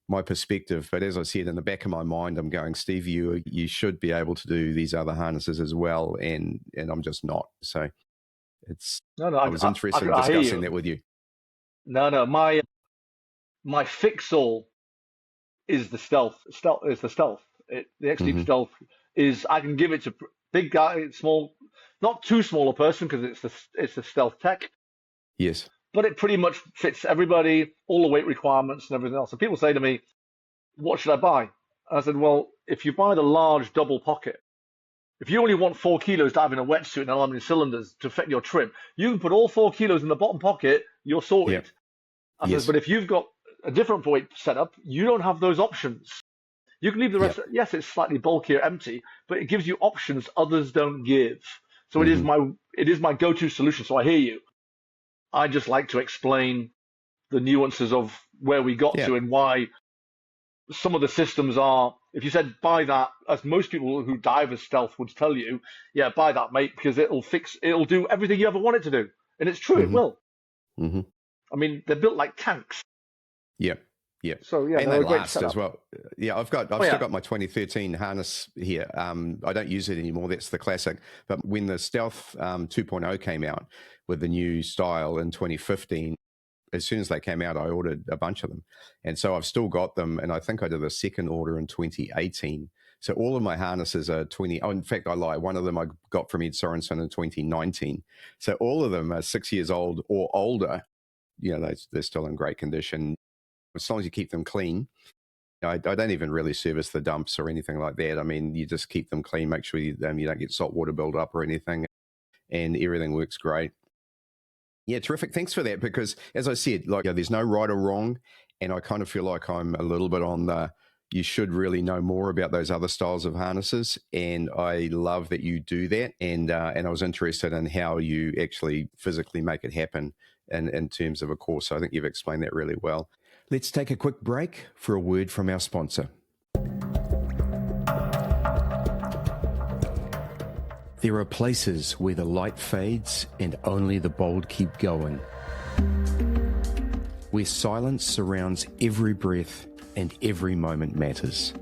my perspective. But as I said, in the back of my mind, I'm going, Steve, you should be able to do these other harnesses as well, and I'm just not. So it's. No, I was interested in I hear discussing you. that with you. No, my fix-all is the stealth. Stealth is the stealth. The XDEEP Hmm. stealth is I can give it to big guy, small, not too small a person because it's the stealth tech, Yes. but it pretty much fits everybody, all the weight requirements and everything else. So people say to me, "What should I buy?" I said, "Well, if you buy the large double pocket, if you only want 4 kilos to have in a wetsuit and aluminum cylinders to fit your trim, you can put all 4 kilos in the bottom pocket. You're Yeah. sorted." I says, Yes. "But if you've got a different weight setup, you don't have those options. You can leave the Yeah. rest. Yes, it's slightly bulkier, empty, but it gives you options others don't give. So Hmm. it is my go-to solution. So I hear you. I just like to explain the nuances of where we got Yeah. to and why some of the systems are. If you said buy that, as most people who dive as stealth would tell you, yeah, buy that, mate, because it'll do everything you ever want it to do, and it's true, it Hmm. will. Hmm. I mean, they're built like tanks. Yeah. Yeah. So yeah, And they're they a great last as setup. well. Yeah, I've Oh still yeah, got my 2013 harness here. I don't use it anymore. That's the classic. But when the Stealth 2.0 came out with the new style in 2015, as soon as they came out, I ordered a bunch of them. And so I've still got them. And I think I did a second order in 2018. So all of my harnesses are 20. Oh, in fact, I lie. One of them I got from Ed Sorensen in 2019. So all of them are 6 years old or older. You know, they're still in great condition as long as you keep them clean. I don't even really service the dumps or anything like that. I mean, you just keep them clean, make sure you don't get salt water buildup or anything, and everything works great. Yeah, terrific. Thanks for that, because as I said, like, there's no right or wrong, and I kind of feel like I'm a little bit on the, you should really know more about those other styles of harnesses, and I love that you do that, and I was interested in how you actually physically make it happen in terms of a course. So I think you've explained that really well. Let's take a quick break for a word from our sponsor. There are places where the light fades and only the bold keep going. Where silence surrounds every breath and every moment matters.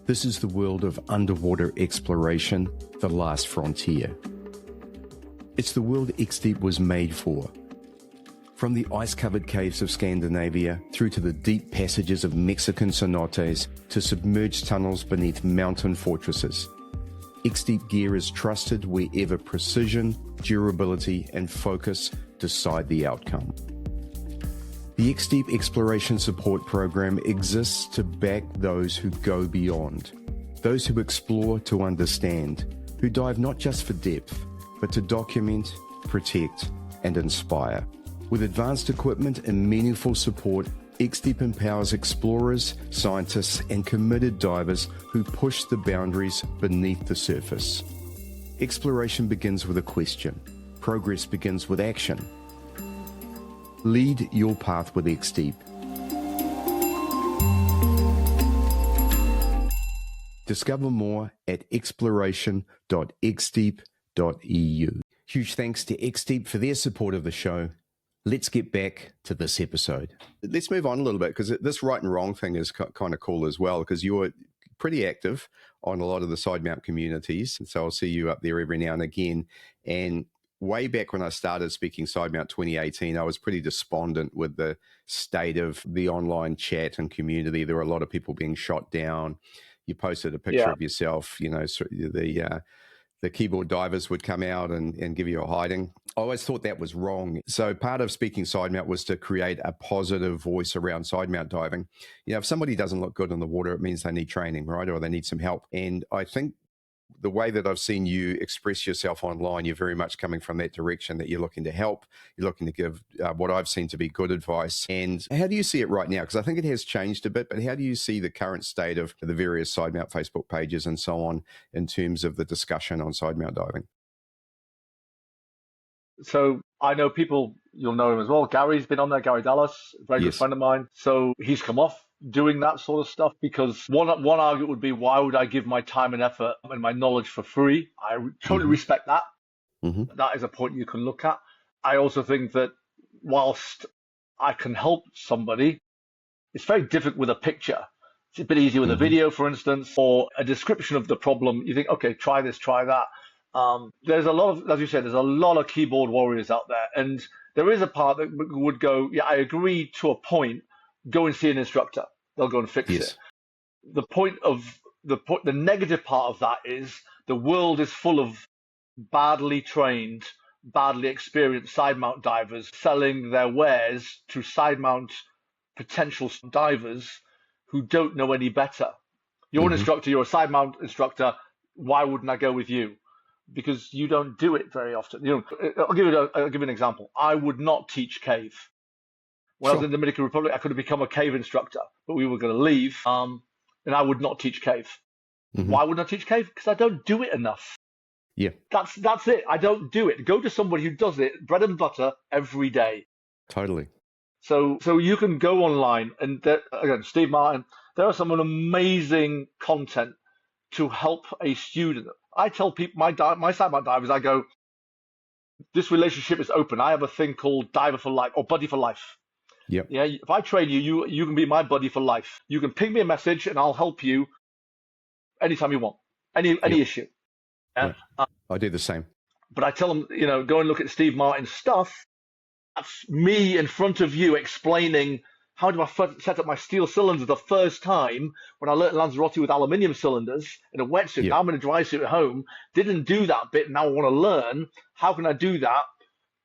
This is the world of underwater exploration, the last frontier. It's the world XDEEP was made for. From the ice-covered caves of Scandinavia through to the deep passages of Mexican cenotes to submerged tunnels beneath mountain fortresses, XDEEP gear is trusted wherever precision, durability, and focus decide the outcome. The XDEEP Exploration Support Program exists to back those who go beyond, those who explore to understand, who dive not just for depth, but to document, protect, and inspire. With advanced equipment and meaningful support, XDEEP empowers explorers, scientists, and committed divers who push the boundaries beneath the surface. Exploration begins with a question. Progress begins with action. Lead your path with XDEEP. Discover more at exploration.xdeep.eu. Huge thanks to XDEEP for their support of the show. Let's get back to this episode. Let's move on a little bit, because this right and wrong thing is kind of cool as well, because you're pretty active on a lot of the Sidemount communities. And so I'll see you up there every now and again. And way back when I started Speaking Sidemount 2018, I was pretty despondent with the state of the online chat and community. There were a lot of people being shot down. You posted a picture yeah. of yourself, the keyboard divers would come out and give you a hiding. I always thought that was wrong. So part of Speaking Sidemount was to create a positive voice around sidemount diving. You know, if somebody doesn't look good in the water, it means they need training, right? Or they need some help. And I think the way that I've seen you express yourself online, you're very much coming from that direction, that you're looking to help, you're looking to give what I've seen to be good advice. And how do you see it right now? Because I think it has changed a bit, but how do you see the current state of the various Sidemount Facebook pages and so on in terms of the discussion on sidemount diving? So I know people, you'll know him as well. Gary's been on there, Gary Dallas, a very good Yes. friend of mine. So he's come off doing that sort of stuff because one argument would be, why would I give my time and effort and my knowledge for free? I totally respect that. That is a point you can look at. I also think that whilst I can help somebody, it's very difficult with a picture. It's a bit easier with a video, for instance, or a description of the problem. You think, okay, try this, try that. There's a lot of, as you said, there's a lot of keyboard warriors out there. And there is a part that would go, yeah, I agree to a point, go and see an instructor. They'll go and fix it. The negative part of that is the world is full of badly trained, badly experienced side mount divers selling their wares to side mount potential divers who don't know any better. You're an instructor, you're a side mount instructor. Why wouldn't I go with you? Because you don't do it very often. I'll give you an example. I would not teach cave. When I was in the Dominican Republic, I could have become a cave instructor, but we were going to leave, and I would not teach cave. Why wouldn't I teach cave? Because I don't do it enough. Yeah. That's it. I don't do it. Go to somebody who does it, bread and butter, every day. Totally. So you can go online, and again, Steve Martin, there are some amazing content to help a student. I tell people, my side mount divers, I go, this relationship is open. I have a thing called diver for life or buddy for life. Yep. Yeah. If I train you, you can be my buddy for life. You can ping me a message and I'll help you anytime you want, any issue. Yeah. I do the same. But I tell them, go and look at Steve Martin's stuff. That's me in front of you explaining how do I set up my steel cylinders the first time when I learned Lanzarotte with aluminium cylinders in a wetsuit. Now I'm in a dry suit at home. Didn't do that bit. Now I want to learn. How can I do that?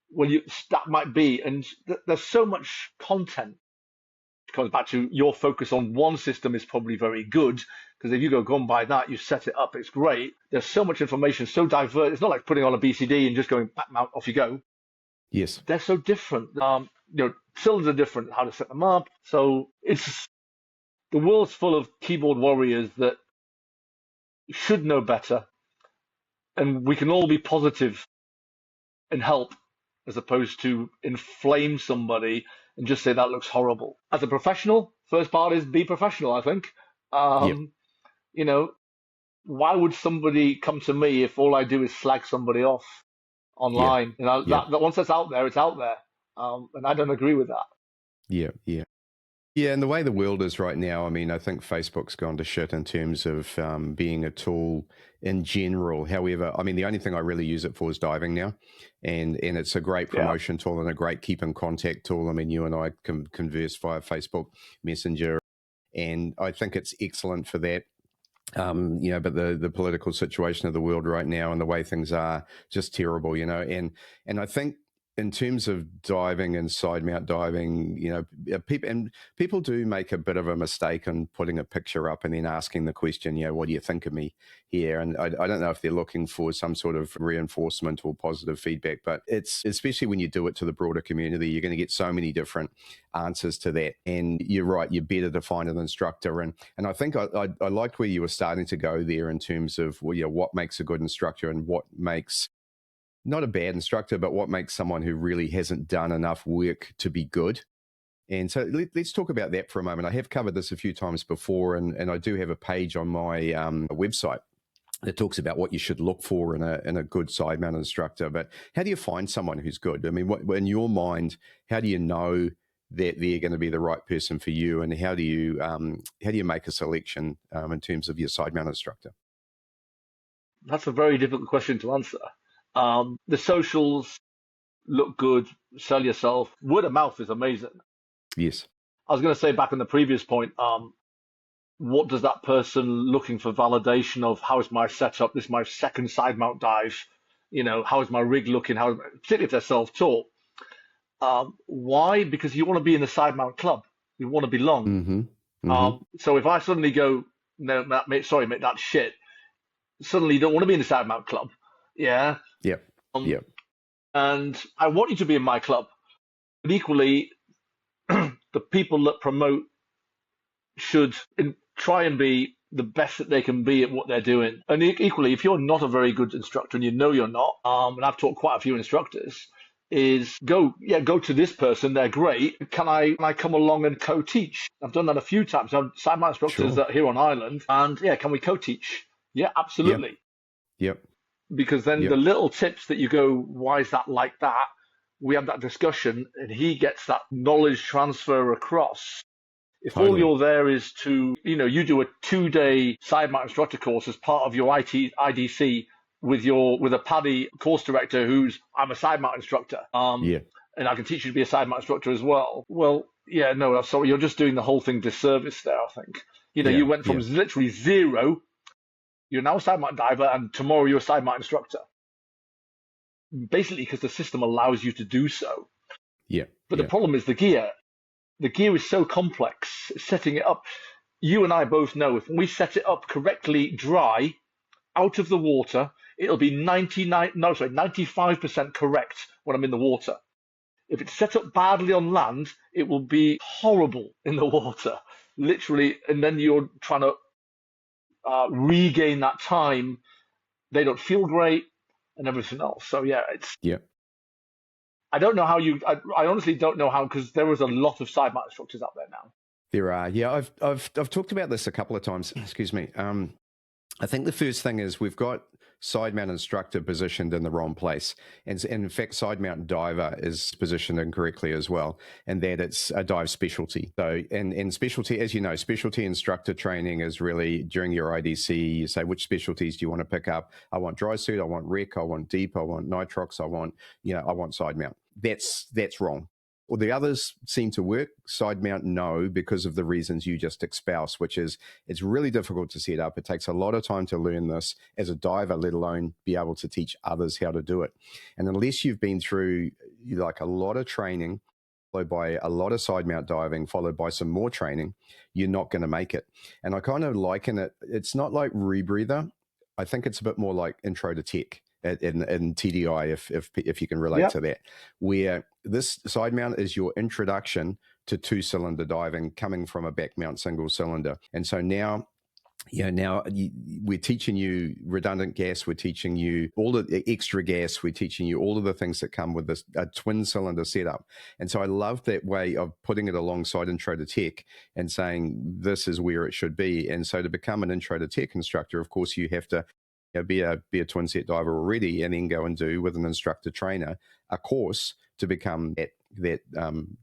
Well, that might be. And there's so much content. It comes back to your focus on one system is probably very good, because if you go and buy that, you set it up, it's great. There's so much information, so diverse. It's not like putting on a BCD and just going back mount, off you go. Yes. They're so different. Cylinders are different, how to set them up. So the world's full of keyboard warriors that should know better. And we can all be positive and help, as opposed to inflame somebody and just say that looks horrible. As a professional, first part is be professional, I think. Why would somebody come to me if all I do is slag somebody off online? That once that's out there, it's out there. And I don't agree with that. Yeah. Yeah, and the way the world is right now, I mean, I think Facebook's gone to shit in terms of being a tool in general. However, I mean, the only thing I really use it for is diving now. And it's a great promotion tool and a great keep in contact tool. I mean, you and I can converse via Facebook Messenger, and I think it's excellent for that. But the political situation of the world right now and the way things are just terrible, and I think in terms of diving and side mount diving, people do make a bit of a mistake on putting a picture up and then asking the question, what do you think of me here? And I don't know if they're looking for some sort of reinforcement or positive feedback, but it's especially when you do it to the broader community, you're going to get so many different answers to that. And you're right, you're better to find an instructor. And I think I liked where you were starting to go there in terms of what makes a good instructor and what makes not a bad instructor, but what makes someone who really hasn't done enough work to be good. And so let's talk about that for a moment. I have covered this a few times before, and I do have a page on my website that talks about what you should look for in a good side mount instructor. But how do you find someone who's good? I mean, in your mind, how do you know that they're going to be the right person for you, and how do you make a selection in terms of your side mount instructor? That's a very difficult question to answer. The socials look good, sell yourself. Word of mouth is amazing. Yes. I was going to say back on the previous point, what does that person looking for validation of? How is my setup? This is my second side mount dive. How is my rig looking? Particularly if they're self-taught. Why? Because you want to be in the side mount club. You want to belong. So if I suddenly go, no, mate, sorry, mate, that's shit. Suddenly you don't want to be in the side mount club. Yeah. Yep. And I want you to be in my club. But equally, the people that promote should try and be the best that they can be at what they're doing. And equally, if you're not a very good instructor and you know you're not, and I've taught quite a few instructors, is go to this person, they're great. Can I come along and co-teach? I've done that a few times. I've signed my instructors Sure. here on island, and can we co-teach? Yeah, Yep. absolutely. Yep. Because then the Yep. little tips that you go, why is that like that? We have that discussion, and he gets that knowledge transfer across. If all Totally. you're there is to, you do a 2-day Sidemount instructor course as part of your IDC with a PADI course director I'm a Sidemount instructor, Yeah. and I can teach you to be a Sidemount instructor as well. Well, yeah, no, sorry, you're just doing the whole thing disservice there, I think. You Yeah. went from Yeah. literally zero, you're now a Sidemount diver, and tomorrow you're a Sidemount instructor. Basically, because the system allows you to do so. Yeah. But Yeah. the problem is the gear. The gear is so complex, setting it up. You and I both know if we set it up correctly dry, out of the water, it'll be 95% correct when I'm in the water. If it's set up badly on land, it will be horrible in the water, literally. And then you're trying to regain that time. They don't feel great and everything else. So yeah, Yeah. I don't know how I honestly don't know how, because there is a lot of Sidemount instructors out there now. There are. Yeah. I've talked about this a couple of times. Excuse me. I think the first thing is we've got Sidemount instructor positioned in the wrong place. And in fact, Sidemount diver is positioned incorrectly as well, and that it's a dive specialty. So, and specialty, as you know, specialty instructor training is really during your IDC, you say, which specialties do you want to pick up? I want dry suit, I want rec, I want deep, I want nitrox, I want Sidemount. That's wrong. Well, the others seem to work. Sidemount, no, because of the reasons you just espoused, which is it's really difficult to set up. It takes a lot of time to learn this as a diver, let alone be able to teach others how to do it. And unless you've been through like a lot of training, followed by a lot of Sidemount diving, followed by some more training, you're not going to make it. And I kind of liken it. It's not like Rebreather. I think it's a bit more like Intro to Tech in TDI, if you can relate to that, where this Sidemount is your introduction to 2-cylinder diving coming from a back mount single cylinder. And so now we're teaching you redundant gas, we're teaching you all the extra gas, we're teaching you all of the things that come with this a twin cylinder setup. And so I love that way of putting it alongside Intro to Tech and saying this is where it should be. And so to become an Intro to Tech instructor, of course, you have to be a twin set diver already, and then go and do with an instructor trainer a course to become that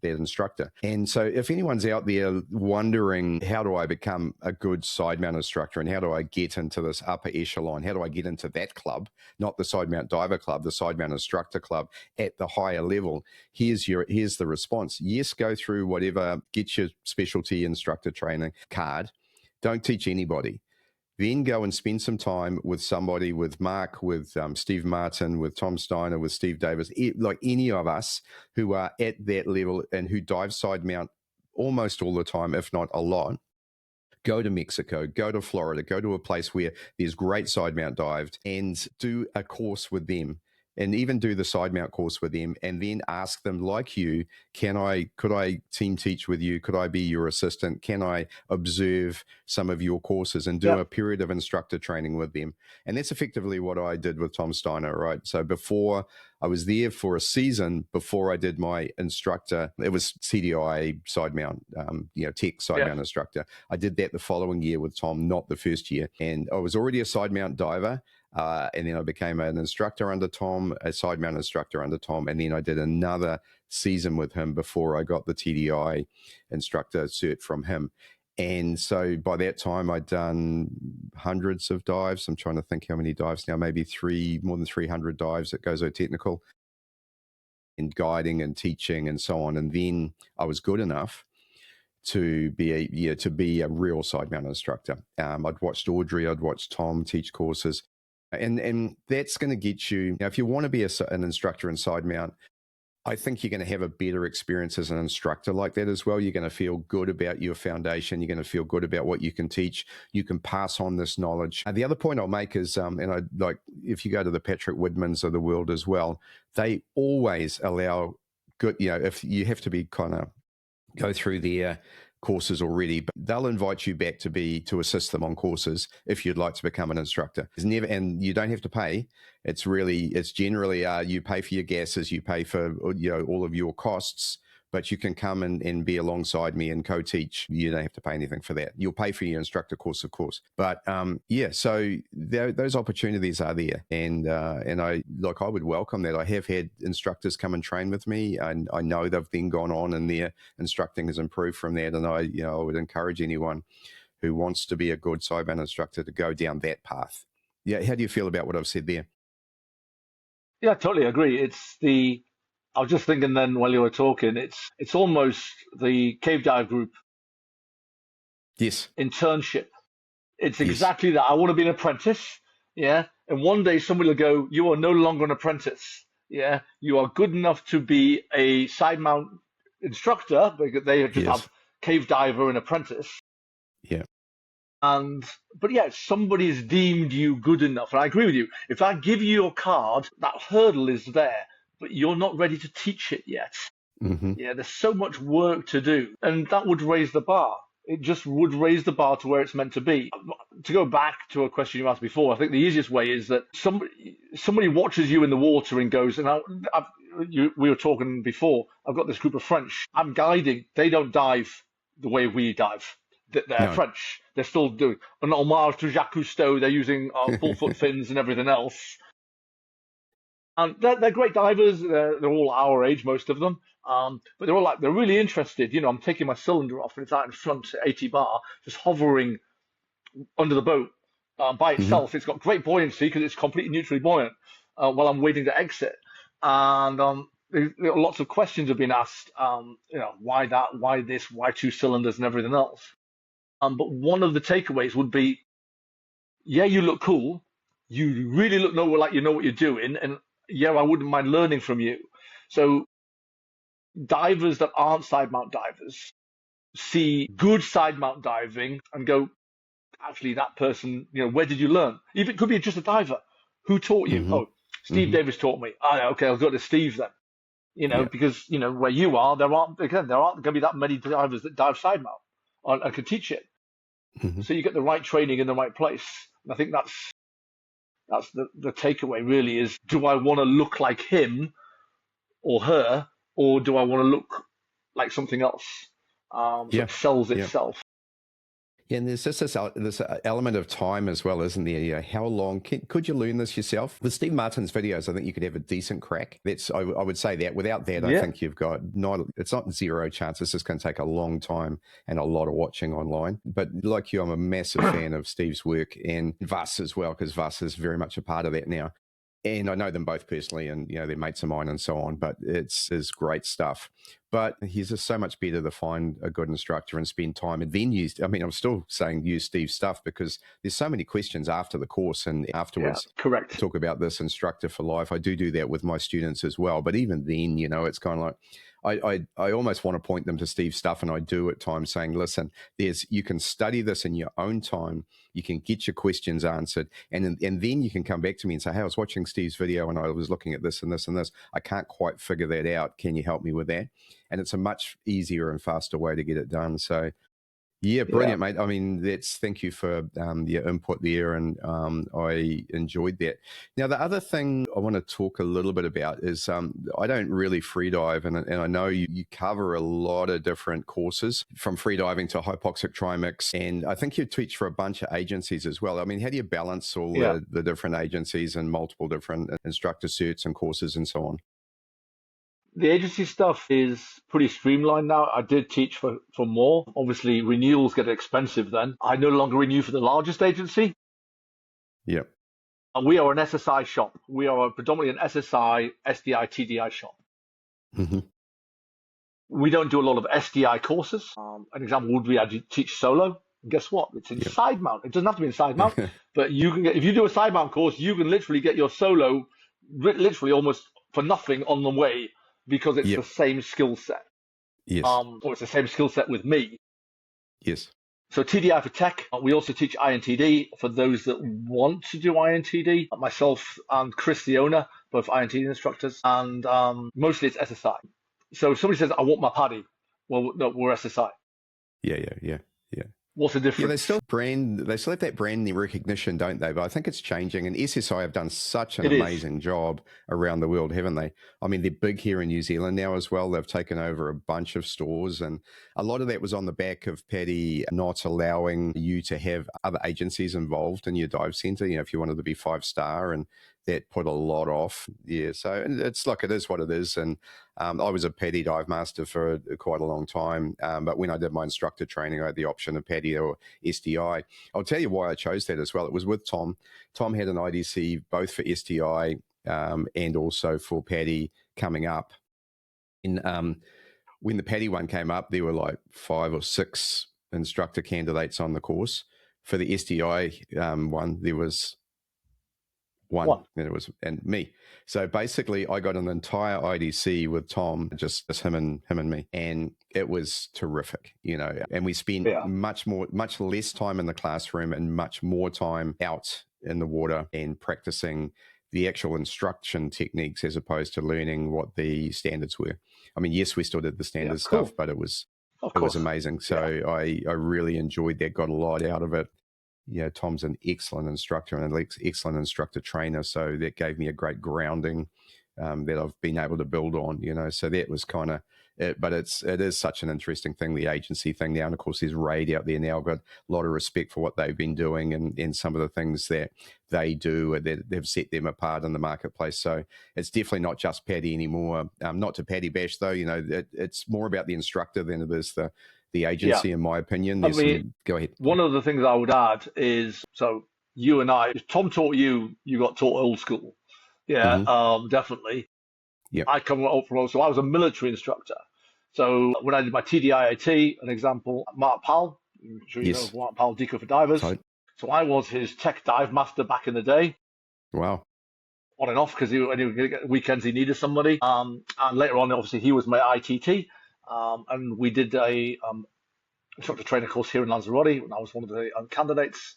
instructor. And so if anyone's out there wondering, how do I become a good Sidemount instructor, and how do I get into this upper echelon, how do I get into that club, not the Sidemount diver club, the Sidemount instructor club at the higher level, here's the response. Yes, go through whatever, get your specialty instructor training card. Don't teach anybody. Then go and spend some time with somebody, with Mark, with Steve Martin, with Tom Steiner, with Steve Davis, like any of us who are at that level and who dive Sidemount almost all the time, if not a lot. Go to Mexico, go to Florida, go to a place where there's great Sidemount dived, and do a course with them. And even do the Sidemount course with them, and then ask them, like you, could I team teach with you? Could I be your assistant? Can I observe some of your courses and do a period of instructor training with them? And that's effectively what I did with Tom Steiner, right? So before I was there for a season, before I did my instructor, it was CDI Sidemount, Tech Sidemount instructor. I did that the following year with Tom, not the first year. And I was already a Sidemount diver. And then I became an instructor under Tom, a Sidemount instructor under Tom, and then I did another season with him before I got the TDI instructor cert from him. And so by that time, I'd done hundreds of dives. I'm trying to think how many dives now, maybe more than 300 dives that goes over technical, and guiding and teaching and so on. And then I was good enough to be a real Sidemount instructor. I'd watched Audrey, I'd watched Tom teach courses. And that's going to get you, if you want to be an instructor in Sidemount, I think you're going to have a better experience as an instructor like that as well. You're going to feel good about your foundation. You're going to feel good about what you can teach. You can pass on this knowledge. And the other point I'll make is, if you go to the Patrick Widmans of the world as well, they always allow good, if you have to be kind of go through their courses already, but they'll invite you back to assist them on courses if you'd like to become an instructor. And you don't have to pay. It's generally you pay for your gases, you pay for all of your costs, but you can come and be alongside me and co-teach. You don't have to pay anything for that. You'll pay for your instructor course, of course. But so those opportunities are there, and I would welcome that. I have had instructors come and train with me, and I know they've then gone on and their instructing has improved from that. And I would encourage anyone who wants to be a good sidemount instructor to go down that path. Yeah, how do you feel about what I've said there? Yeah, I totally agree. I was just thinking then while you were talking, it's almost the cave dive group internship. It's exactly that. I want to be an apprentice, yeah. And one day somebody will go, you are no longer an apprentice, yeah. You are good enough to be a sidemount instructor because they just have cave diver and apprentice. Yeah. But somebody's deemed you good enough. And I agree with you. If I give you your card, that hurdle is there, but you're not ready to teach it yet. Mm-hmm. Yeah, there's so much work to do, and that would raise the bar. It just would raise the bar to where it's meant to be. To go back to a question you asked before, I think the easiest way is that somebody watches you in the water and goes, and we were talking before, I've got this group of French. I'm guiding. They don't dive the way we dive. They're French. They're still doing an homage to Jacques Cousteau. They're using full-foot fins and everything else. And they're great divers. They're all our age, most of them. But they're really interested. I'm taking my cylinder off and it's out in front at 80 bar, just hovering under the boat by itself. Mm-hmm. It's got great buoyancy because it's completely neutrally buoyant while I'm waiting to exit. And lots of questions have been asked. Why that? Why this? Why 2 cylinders and everything else? But one of the takeaways would be, you look cool. You really look like you know what you're doing, and I wouldn't mind learning from you. So divers that aren't sidemount divers see good sidemount diving and go, actually, that person, where did you learn? Even it could be just a diver. Who taught you? Mm-hmm. Oh, Steve Davis taught me. Okay, I'll go to Steve then. Because where you are, there aren't going to be that many divers that dive sidemount and can teach it. Mm-hmm. So you get the right training in the right place. And I think that's the takeaway really is, do I want to look like him or her, or do I want to look like something else that sells itself? Yeah, and there's just this element of time as well, isn't there? How long could you learn this yourself? With Steve Martin's videos, I think you could have a decent crack. I would say that. Without that, I think you've got it's not zero chance. It's just going to take a long time and a lot of watching online. But like you, I'm a massive fan of Steve's work and Vas as well, because Vas is very much a part of that now. And I know them both personally, and they're mates of mine and so on, but it's great stuff. But he's just so much better to find a good instructor and spend time and then I'm still saying use Steve's stuff because there's so many questions after the course and afterwards. Yeah, correct. Talk about this instructor for life. I do that with my students as well. But even then, it's kind of like, I almost want to point them to Steve's stuff, and I do at times saying, listen, you can study this in your own time. You can get your questions answered, and then you can come back to me and say, hey, I was watching Steve's video and I was looking at this and this and this. I can't quite figure that out. Can you help me with that? And it's a much easier and faster way to get it done. So yeah, brilliant, mate. I mean, thank you for your input there, and I enjoyed that. Now, the other thing I want to talk a little bit about is I don't really freedive, and I know you cover a lot of different courses, from freediving to hypoxic trimix, and I think you teach for a bunch of agencies as well. I mean, how do you balance all the different agencies and multiple different instructor certs and courses and so on? The agency stuff is pretty streamlined now. I did teach for more. Obviously, renewals get expensive then. I no longer renew for the largest agency. Yep. We are an SSI shop. We are predominantly an SSI, SDI, TDI shop. Mm-hmm. We don't do a lot of SDI courses. An example would be I teach solo. And guess what? It's in Sidemount. It doesn't have to be in Sidemount, but if you do a Sidemount course, you can literally get your solo literally almost for nothing on the way, because it's the same skill set. Yes. Or it's the same skill set with me. Yes. So TDI for tech. We also teach INTD for those that want to do INTD. Myself and Chris, the owner, both INTD instructors. And mostly it's SSI. So if somebody says, I want my PADI. Well, no, we're SSI. Yeah. What's the Yeah, difference? they still have that brand recognition, don't they? But I think it's changing. And SSI have done such an It is. amazing job around the world, haven't they? I mean, they're big here in New Zealand now as well. They've taken over a bunch of stores, and a lot of that was on the back of Paddy not allowing you to have other agencies involved in your dive centre. You know, if you wanted to be 5-star, and that put a lot off. Yeah, so it's like, it is what it is. And I was a Paddy dive master for quite a long time, but when I did my instructor training, I had the option of Paddy or SDI. I'll tell you why I chose that as well. It was with Tom. Tom had an IDC both for SDI and also for Paddy coming up. When the Paddy one came up, there were like 5 or 6 instructor candidates on the course. For the SDI one, there was one. And me. So basically, I got an entire IDC with Tom, just him and me, and it was terrific, you know. And we spent much less time in the classroom and much more time out in the water and practicing the actual instruction techniques as opposed to learning what the standards were. I mean, yes, we still did the standard stuff, but it was amazing. So I really enjoyed that. Got a lot out of it. Yeah, Tom's an excellent instructor and an excellent instructor trainer. So that gave me a great grounding that I've been able to build on, you know. So that was kind of it. But it is such an interesting thing, the agency thing now. And of course, there's Raid out there now. I've got a lot of respect for what they've been doing and some of the things that they do that have set them apart in the marketplace. So it's definitely not just Paddy anymore. Not to Paddy bash, though. You know, it's more about the instructor than it is the agency, in my opinion. Go ahead. One of the things I would add is, so you and I, if Tom taught you, you got taught old school. Yeah, definitely. Yeah. I come up from old school. I was a military instructor. So when I did my TDIIT, an example, Mark Powell, I'm sure you know Mark Powell, Deco for Divers. Right. So I was his tech dive master back in the day. Wow. On and off, because weekends he needed somebody. And later on, obviously, he was my ITT. And we did a instructor trainer course here in Lanzarotte when I was one of the candidates,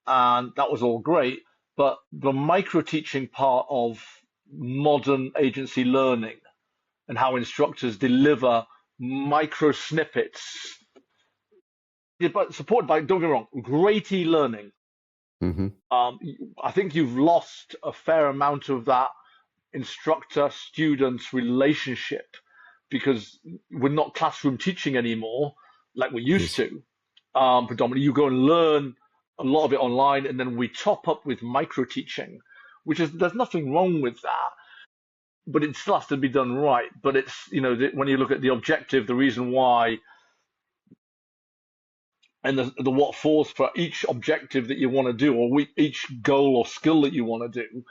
and that was all great. But the micro teaching part of modern agency learning and how instructors deliver micro snippets, but supported by, don't get me wrong, great e-learning. I think you've lost a fair amount of that instructor-student relationship because we're not classroom teaching anymore like we used to. Predominantly, you go and learn a lot of it online, and then we top up with micro teaching, there's nothing wrong with that, but it still has to be done right. But it's, you know, when you look at the objective, the reason why, and the what for's for each objective that you want to do, or each goal or skill that you want to do,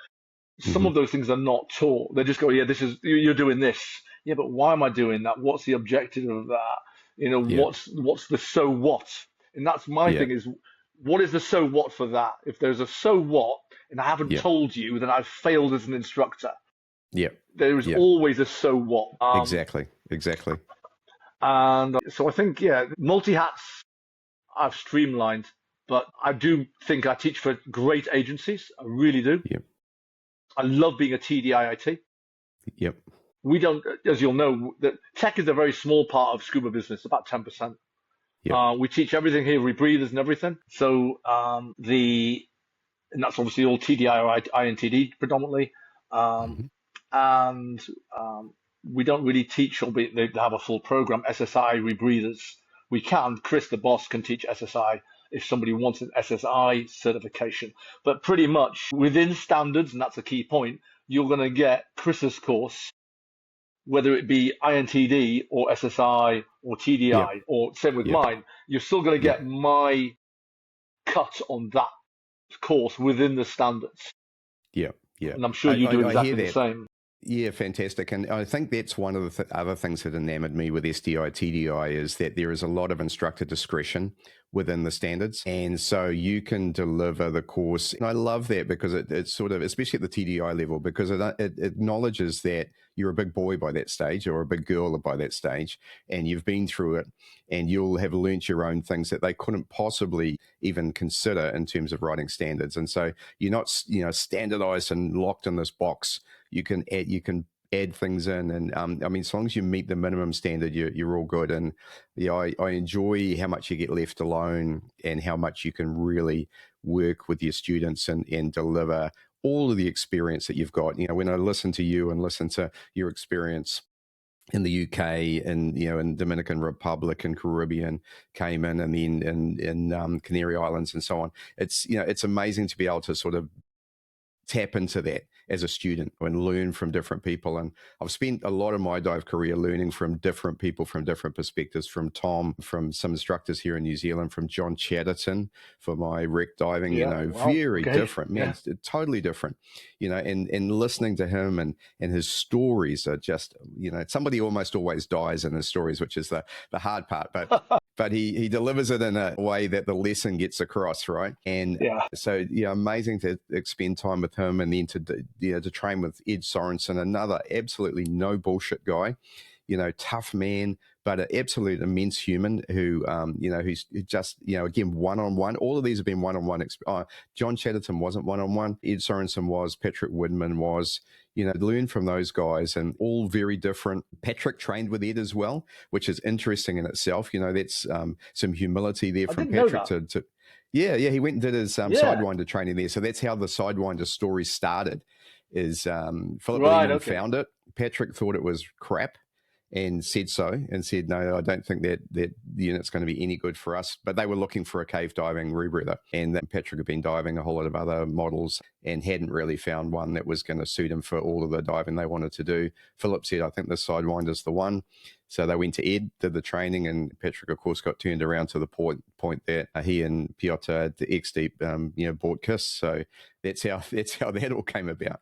some of those things are not taught. They just go, you're doing this. Yeah, but why am I doing that? What's the objective of that? You know, what's the so what? And that's my thing is, what is the so what for that? If there's a so what, and I haven't told you, then I've failed as an instructor. Yeah. There is always a so what. Exactly. And so I think, multi-hats I've streamlined, but I do think I teach for great agencies. I really do. Yep. I love being a TDIIT. Yep. We don't, as you'll know, that tech is a very small part of scuba business, about 10%. Yep. We teach everything here, rebreathers and everything. So and that's obviously all TDI or INTD predominantly. And we don't really teach, albeit they have a full program, SSI rebreathers. We can. Chris, the boss, can teach SSI if somebody wants an SSI certification. But pretty much within standards, and that's a key point, you're going to get Chris's course, whether it be INTD or SSI or TDI or same with mine, you're still going to get my cut on that course within the standards. Yeah. And I'm sure you do exactly the same. Yeah, fantastic. And I think that's one of the other things that enamored me with SDI, TDI is that there is a lot of instructor discretion within the standards. And so you can deliver the course. And I love that because it's sort of, especially at the TDI level, because it acknowledges that you're a big boy by that stage or a big girl by that stage, and you've been through it, and you'll have learnt your own things that they couldn't possibly even consider in terms of writing standards. And so you're not, standardized and locked in this box. You can add things in. And I mean, as long as you meet the minimum standard, you're all good. And yeah, I enjoy how much you get left alone and how much you can really work with your students and deliver all of the experience that you've got. You know, when I listen to you and listen to your experience in the UK and, you know, in Dominican Republic and Caribbean, Cayman, and then in Canary Islands and so on, it's, you know, it's amazing to be able to sort of tap into that as a student and learn from different people. And I've spent a lot of my dive career learning from different people from different perspectives, from Tom, from some instructors here in New Zealand, from John Chatterton for my wreck diving, you know, very different, man, totally different, you know, and listening to him and his stories are just, you know, somebody almost always dies in his stories, which is the hard part, but he delivers it in a way that the lesson gets across, right? And so, yeah, amazing to spend time with him, and then to train with Ed Sorensen, another absolutely no bullshit guy, you know, tough man, but an absolute immense human who, you know, who's just, you know, again, one-on-one. All of these have been one-on-one. John Chatterton wasn't one-on-one. Ed Sorensen was. Patrick Widman was. You know, learn from those guys, and all very different. Patrick trained with Ed as well, which is interesting in itself. You know, that's some humility there from Patrick to yeah, he went and did his Sidewinder training there. So that's how the Sidewinder story started, is Philip Lehman found it. Patrick thought it was crap and said so, and said, no, I don't think that the unit's going to be any good for us. But they were looking for a cave diving rebreather, and then Patrick had been diving a whole lot of other models and hadn't really found one that was going to suit him for all of the diving they wanted to do. Philip said, I think the Sidewinder's the one. So they went to Ed, did the training, and Patrick, of course, got turned around to the point that he and Piotr at the XDEEP, you know, bought KISS. So that's how that all came about.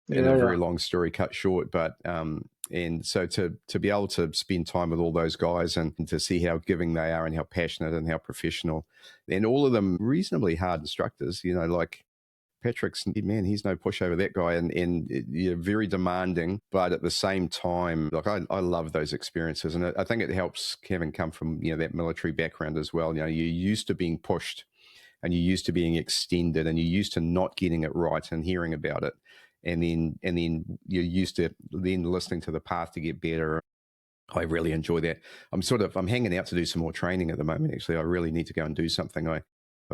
And a very long story cut short, but and so to be able to spend time with all those guys and to see how giving they are and how passionate and how professional, and all of them reasonably hard instructors, you know, like Patrick's, man, he's no pushover, that guy, and you know, very demanding, but at the same time, like I love those experiences, and I think it helps having come from, you know, that military background as well. You know, you're used to being pushed, and you're used to being extended, and you're used to not getting it right and hearing about it. And then you're used to then listening to the path to get better. I really enjoy that. I'm hanging out to do some more training at the moment. Actually, I really need to go and do something. I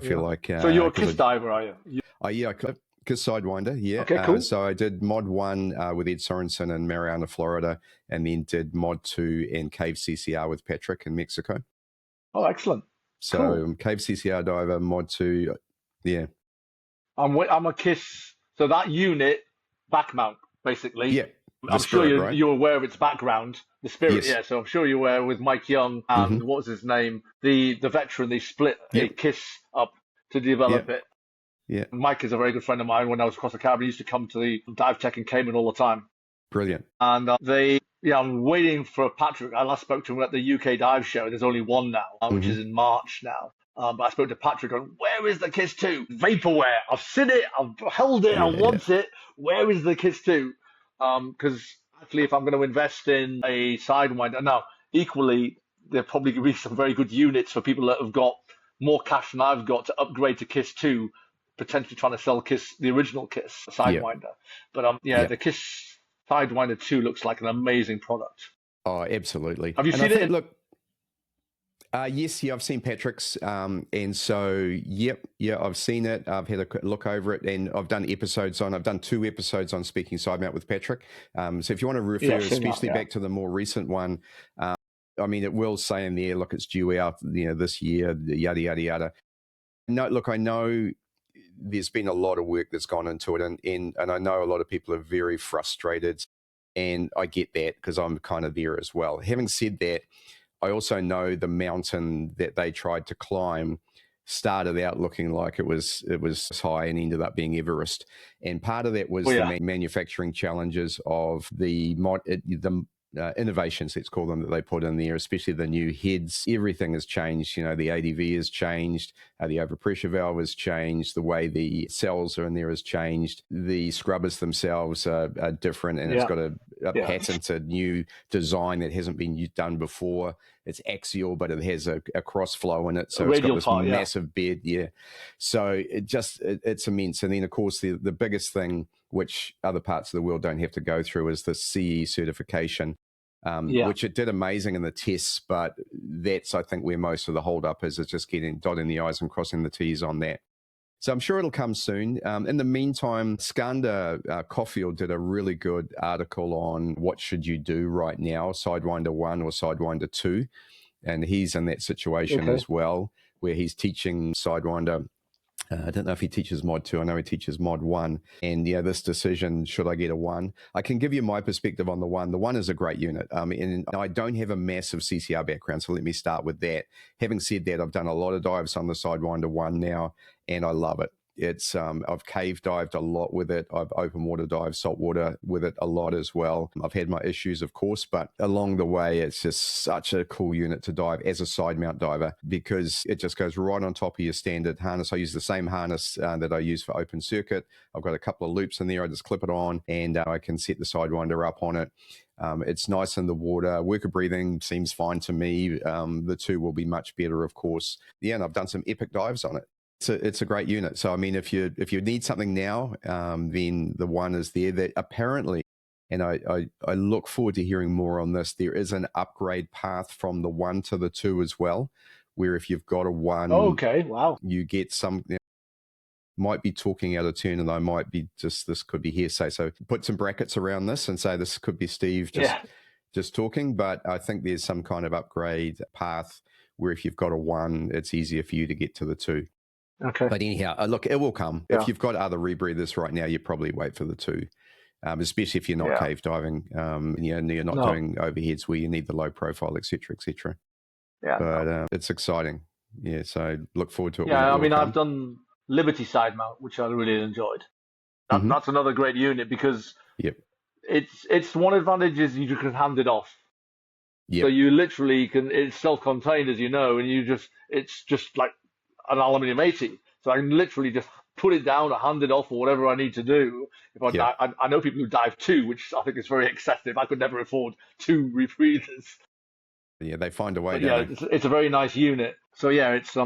feel like. So you're a KISS diver, are you? Yeah, KISS Sidewinder. Yeah. Okay, cool. So I did Mod 1 with Ed Sorensen in Mariana, Florida, and then did Mod 2 and Cave CCR with Patrick in Mexico. Oh, excellent. So cool. Cave CCR diver, Mod 2. Yeah. I'm a KISS. So that unit. Back mount, basically. Yeah. I'm sure you're aware of its background, the Spirit. Yes. Yeah, so I'm sure you're aware with Mike Young and what was his name, the veteran. They split a KISS up to develop it. Yeah. Mike is a very good friend of mine. When I was across the Caribbean, he used to come to the dive tech in Cayman all the time. Brilliant. And I'm waiting for Patrick. I last spoke to him at the UK Dive Show. There's only one now, which is in March now. But I spoke to Patrick on, where is the KISS 2? Vaporware. I've seen it. I've held it. I want it. Where is the KISS 2? Because actually, if I'm going to invest in a Sidewinder, now, equally, there probably could be some very good units for people that have got more cash than I've got to upgrade to KISS 2, potentially trying to sell KISS, the original KISS Sidewinder. But the KISS Sidewinder 2 looks like an amazing product. Oh, absolutely. Have you seen it? Look, yes, I've seen Patrick's, and so I've seen it. I've had a quick look over it, and I've done 2 episodes on Speaking Sidemount with Patrick. So if you want to refer, especially back to the more recent one, I mean, it will say in there, look, it's due out, you know, this year, yada yada yada. No, look, I know there's been a lot of work that's gone into it, and I know a lot of people are very frustrated, and I get that because I'm kind of there as well. Having said that, I also know the mountain that they tried to climb started out looking like it was high and ended up being Everest. And part of that was the manufacturing challenges of the innovations, let's call them, that they put in there, especially the new heads. Everything has changed. You know, the ADV has changed, the overpressure valve has changed, the way the cells are in there has changed, the scrubbers themselves are different, and a patented new design that hasn't been done before. It's axial, but it has a cross flow in it. So it's got this massive bed. Yeah. So it's immense. And then, of course, the biggest thing, which other parts of the world don't have to go through, is the CE certification. Which it did amazing in the tests, but that's, I think, where most of the hold-up is just dotting the I's and crossing the T's on that. So I'm sure it'll come soon. In the meantime, Skander Caulfield did a really good article on what should you do right now, Sidewinder 1 or Sidewinder 2, and he's in that situation as well, where he's teaching Sidewinder. I don't know if he teaches mod 2. I know he teaches mod 1. And this decision, should I get a 1? I can give you my perspective on the 1. The 1 is a great unit. And I don't have a massive CCR background, so let me start with that. Having said that, I've done a lot of dives on the Sidewinder 1 now, and I love it. It's I've cave dived a lot with it. I've open water dived, saltwater with it a lot as well. I've had my issues, of course, but along the way, it's just such a cool unit to dive as a side mount diver, because it just goes right on top of your standard harness. I use the same harness that I use for open circuit. I've got a couple of loops in there. I just clip it on, and I can set the Sidewinder up on it. It's nice in the water. Worker breathing seems fine to me. The 2 will be much better, of course. Yeah, and I've done some epic dives on it. It's a great unit. So, I mean, if you need something now, then the 1 is there. That apparently, and I look forward to hearing more on this, there is an upgrade path from the 1 to the 2 as well, where if you've got a 1, you get some. Might be talking out of turn, and I might be this could be hearsay. So put some brackets around this and say this could be Steve just talking. But I think there's some kind of upgrade path where if you've got a 1, it's easier for you to get to the 2. Okay. But anyhow, look, it will come. If you've got other rebreathers right now, you probably wait for the 2, especially if you're not cave diving, and you're not doing overheads where you need the low profile, et cetera. Yeah. But it's exciting. Yeah, so look forward to it. Yeah, I mean, I've done Liberty Sidemount, which I really enjoyed. That's another great unit, because it's one advantage is you can hand it off. Yep. So you literally can, it's self-contained, as you know, and it's just like an aluminium 80. So I can literally just put it down or hand it off or whatever I need to do. If I know people who dive 2, which I think is very excessive. I could never afford 2 rebreathers. Yeah, they find a way. It's a very nice unit. So yeah, it's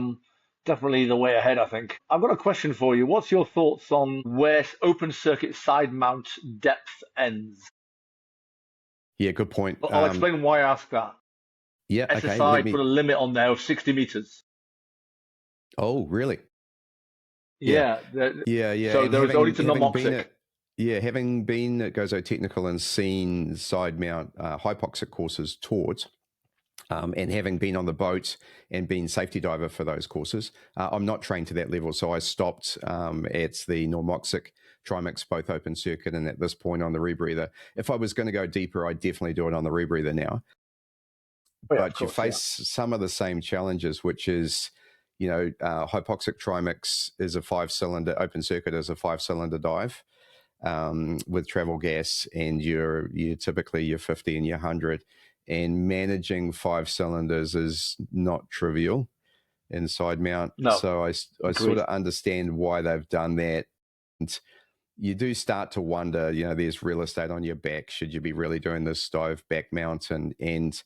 definitely the way ahead, I think. I've got a question for you. What's your thoughts on where open circuit side mount depth ends? Yeah, good point. I'll explain why I asked that. Yeah, SSI put a limit on there of 60 meters. Oh, really? Yeah. Yeah. So there was only to non-moxic. Having been at Gozo Technical and seen side mount hypoxic courses taught, and having been on the boat and been safety diver for those courses, I'm not trained to that level. So I stopped at the normoxic trimix, both open circuit, and at this point on the rebreather. If I was going to go deeper, I'd definitely do it on the rebreather now. But you face some of the same challenges, which is, hypoxic trimix is a 5-cylinder, open circuit is a 5-cylinder dive with travel gas, and you're typically your 50 and your 100. And managing 5 cylinders is not trivial in side mount. No. So I sort of understand why they've done that. And you do start to wonder, there's real estate on your back. Should you be really doing this dive back mount? And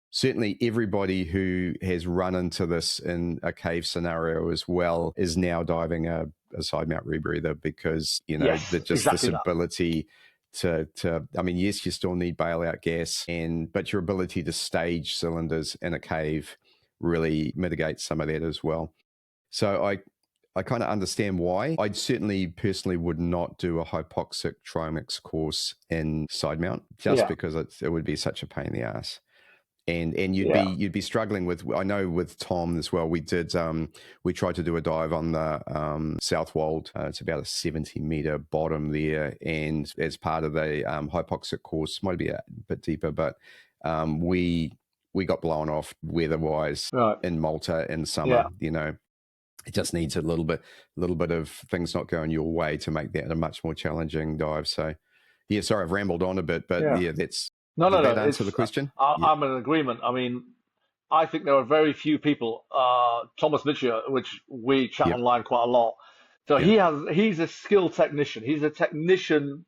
certainly everybody who has run into this in a cave scenario as well is now diving a side mount rebreather, because, this ability to I mean, yes, you still need bailout gas, but your ability to stage cylinders in a cave really mitigates some of that as well. So I kind of understand why. I certainly personally would not do a hypoxic trimix course in side mount, just because it would be such a pain in the ass. And you'd be struggling with, I know with Tom as well, we tried to do a dive on the South Wold. It's about a 70-meter bottom there, and as part of the hypoxic course, might be a bit deeper, but we got blown off weather-wise in Malta in summer. It just needs a little bit of things not going your way to make that a much more challenging dive. So yeah, sorry, I've rambled on a bit, but that's No. Answer the question. I'm in agreement. I mean, I think there are very few people. Thomas Mitchell, which we chat online quite a lot. So he's a skilled technician. He's a technician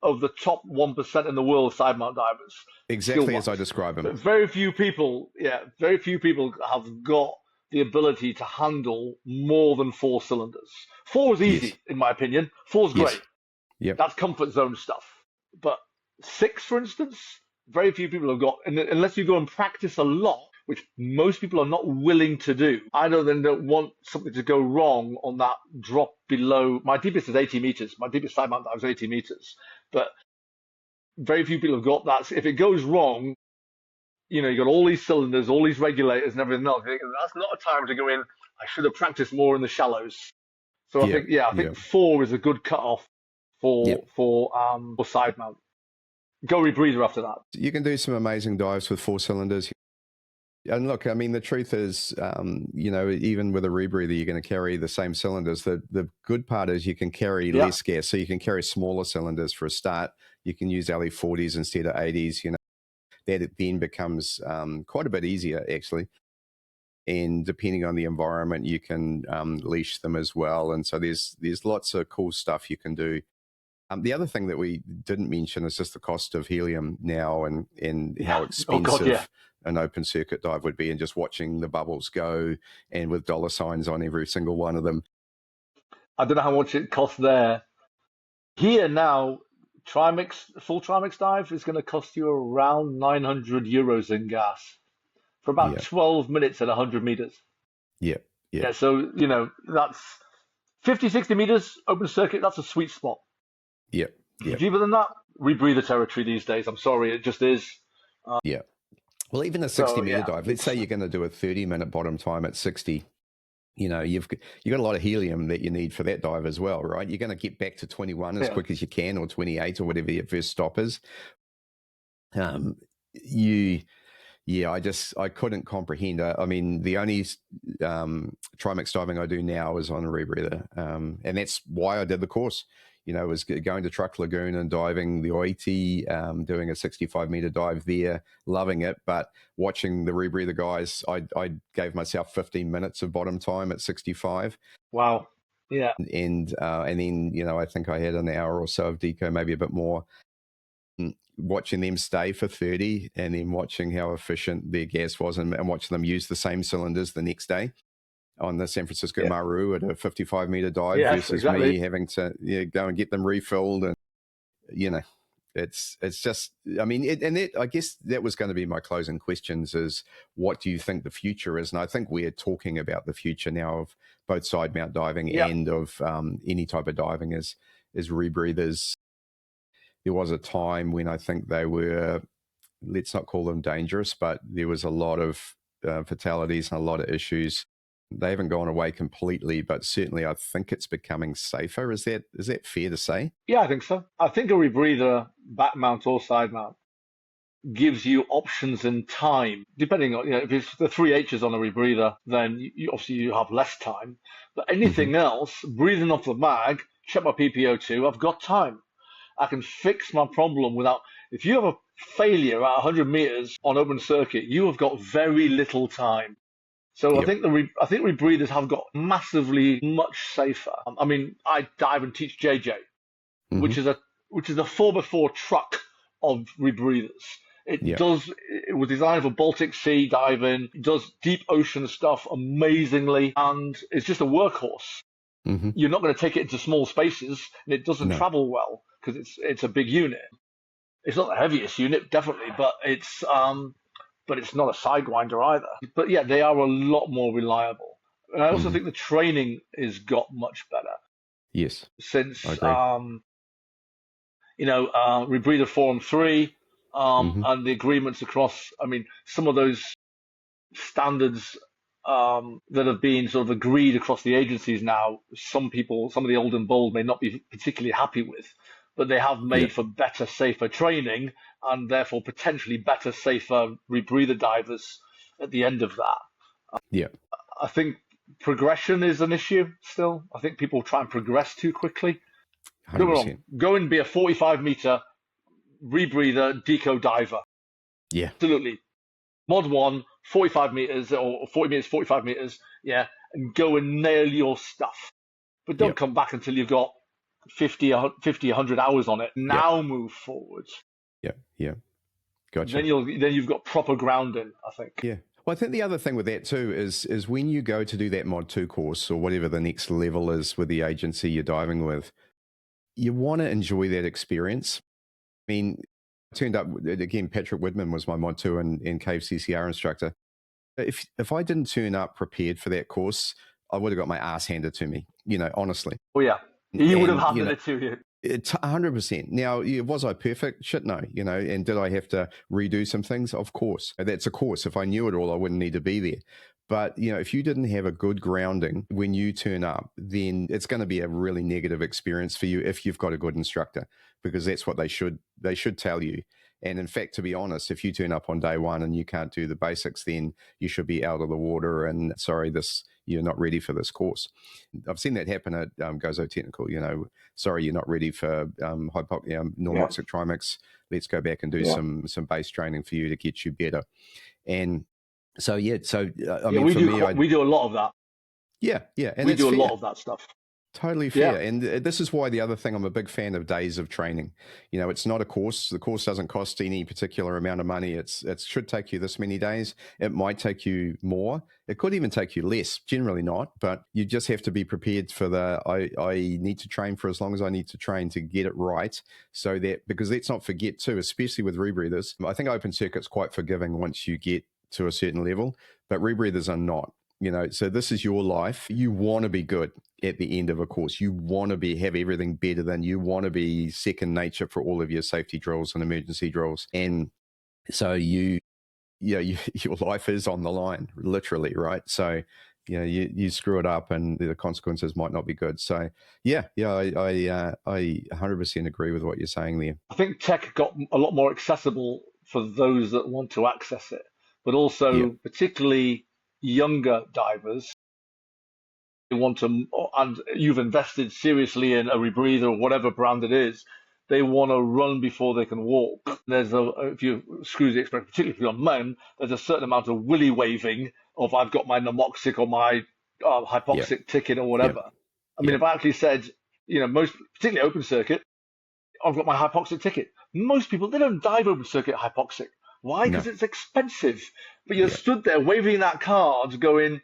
of the top 1% in the world of side mount divers. Exactly as I describe them. Very few people have got the ability to handle more than 4 cylinders. 4 is easy, in my opinion. 4 is great. Yep. That's comfort zone stuff. But 6, for instance, very few people have got, unless you go and practice a lot, which most people are not willing to do. I don't want something to go wrong on that drop below. My deepest is 80 meters. My deepest side mount dive is 80 meters. But very few people have got that. If it goes wrong, you got all these cylinders, all these regulators and everything else. That's not a time to go in. I should have practiced more in the shallows. So I think 4 is a good cutoff for side mount. Go rebreather after that. You can do some amazing dives with 4 cylinders. And look, I mean, the truth is, even with a rebreather, you're going to carry the same cylinders. The good part is you can carry less gas. So you can carry smaller cylinders for a start. You can use LE40s instead of 80s, That then becomes quite a bit easier, actually. And depending on the environment, you can leash them as well. And so there's lots of cool stuff you can do. The other thing that we didn't mention is just the cost of helium now and how expensive an open circuit dive would be, and just watching the bubbles go and with dollar signs on every single one of them. I don't know how much it costs there. Here now, full trimix dive is going to cost you around 900 euros in gas for about 12 minutes at 100 meters. Yeah. So, that's 50, 60 meters open circuit. That's a sweet spot. Yeah. Deeper than that, rebreather territory these days. I'm sorry, it just is. Well, even a 60-meter dive, let's say you're going to do a 30-minute bottom time at 60, you've got a lot of helium that you need for that dive as well, right? You're going to get back to 21 as quick as you can, or 28, or whatever your first stop is. I couldn't comprehend. I mean, the only trimix diving I do now is on a rebreather, and that's why I did the course. Was going to Truck Lagoon and diving the Oiti, doing a 65-meter dive there, loving it. But watching the rebreather guys, I gave myself 15 minutes of bottom time at 65. Wow. Yeah. And then, I think I had an hour or so of deco, maybe a bit more. Watching them stay for 30 and then watching how efficient their gas was and watching them use the same cylinders the next day on the San Francisco Maru at a 55-meter dive versus me having to go and get them refilled. And, it's just, I mean, I guess that was going to be my closing questions is, what do you think the future is? And I think we're talking about the future now of both side mount diving and of any type of diving is rebreathers. There was a time when I think they were, let's not call them dangerous, but there was a lot of fatalities and a lot of issues. They haven't gone away completely, but certainly I think it's becoming safer. Is that fair to say? Yeah, I think so. I think a rebreather, back mount or side mount, gives you options in time. Depending on, if it's the 3 H's on a rebreather, then obviously you have less time. But anything else, breathing off the mag, check my PPO2, I've got time. I can fix my problem without. If you have a failure at 100 meters on open circuit, you have got very little time. So I think rebreathers have got massively much safer. I mean, I dive and teach JJ, which is a 4x4 truck of rebreathers. It was designed for Baltic Sea diving. It does deep ocean stuff amazingly, and it's just a workhorse. You're not going to take it into small spaces, and it doesn't travel well because it's a big unit. It's not the heaviest unit, definitely, but it's not a Sidewinder either. But yeah, they are a lot more reliable. And I also think the training has got much better. Yes. Since Rebreather Forum 3 and the agreements across, some of those standards that have been sort of agreed across the agencies now, some of the old and bold may not be particularly happy with, but they have made for better, safer training and therefore potentially better, safer rebreather divers at the end of that. I think progression is an issue still. I think people try and progress too quickly. 100%. Don't get me wrong. Go and be a 45-meter rebreather deco diver. Yeah. Absolutely. Mod 1, 45 meters or 40 meters, 45 meters, and go and nail your stuff. But don't come back until you've got 50, 100 hours on it. Now move forward. Yeah. Gotcha. Then you've got proper grounding, I think. Yeah. Well, I think the other thing with that too is when you go to do that Mod 2 course or whatever the next level is with the agency you're diving with, you want to enjoy that experience. I mean, I turned up, again, Patrick Widman was my Mod 2 and Cave CCR instructor. If I didn't turn up prepared for that course, I would have got my ass handed to me, honestly. Oh, yeah. He would have handed it to you. It's 100%. Now, was I perfect? Shit, no. And did I have to redo some things? Of course. That's a course. If I knew it all, I wouldn't need to be there. But, if you didn't have a good grounding when you turn up, then it's going to be a really negative experience for you if you've got a good instructor, because that's what they should tell you. And in fact, to be honest, if you turn up on day one and you can't do the basics, then you should be out of the water and sorry, you're not ready for this course. I've seen that happen at Gozo Technical, sorry, you're not ready for normoxic trimix. Let's go back and do some base training for you to get you better. And so, I mean, we do a lot of that. Yeah. And we do a lot of that stuff. Totally fair. Yeah. And this is why the other thing, I'm a big fan of days of training. It's not a course. The course doesn't cost any particular amount of money. It should take you this many days. It might take you more. It could even take you less, generally not, but you just have to be prepared for I need to train for as long as I need to train to get it right. So that, because let's not forget too, especially with rebreathers, I think open circuit's quite forgiving once you get to a certain level, but rebreathers are not. So this is your life. You want to be good at the end of a course. You want to have everything better than, you want to be second nature for all of your safety drills and emergency drills. And so your life is on the line, literally, right? So, you screw it up and the consequences might not be good. So I 100% agree with what you're saying there. I think tech got a lot more accessible for those that want to access it, but also particularly younger divers who want to, and you've invested seriously in a rebreather or whatever brand it is, they want to run before they can walk. There's if you excuse the expression, particularly if you're on men, there's a certain amount of willy waving of I've got my normoxic or my hypoxic ticket or whatever. I mean, if I actually said, most, particularly open circuit, I've got my hypoxic ticket. Most people, they don't dive open circuit hypoxic. Why? Because it's expensive. But you're stood there waving that card going,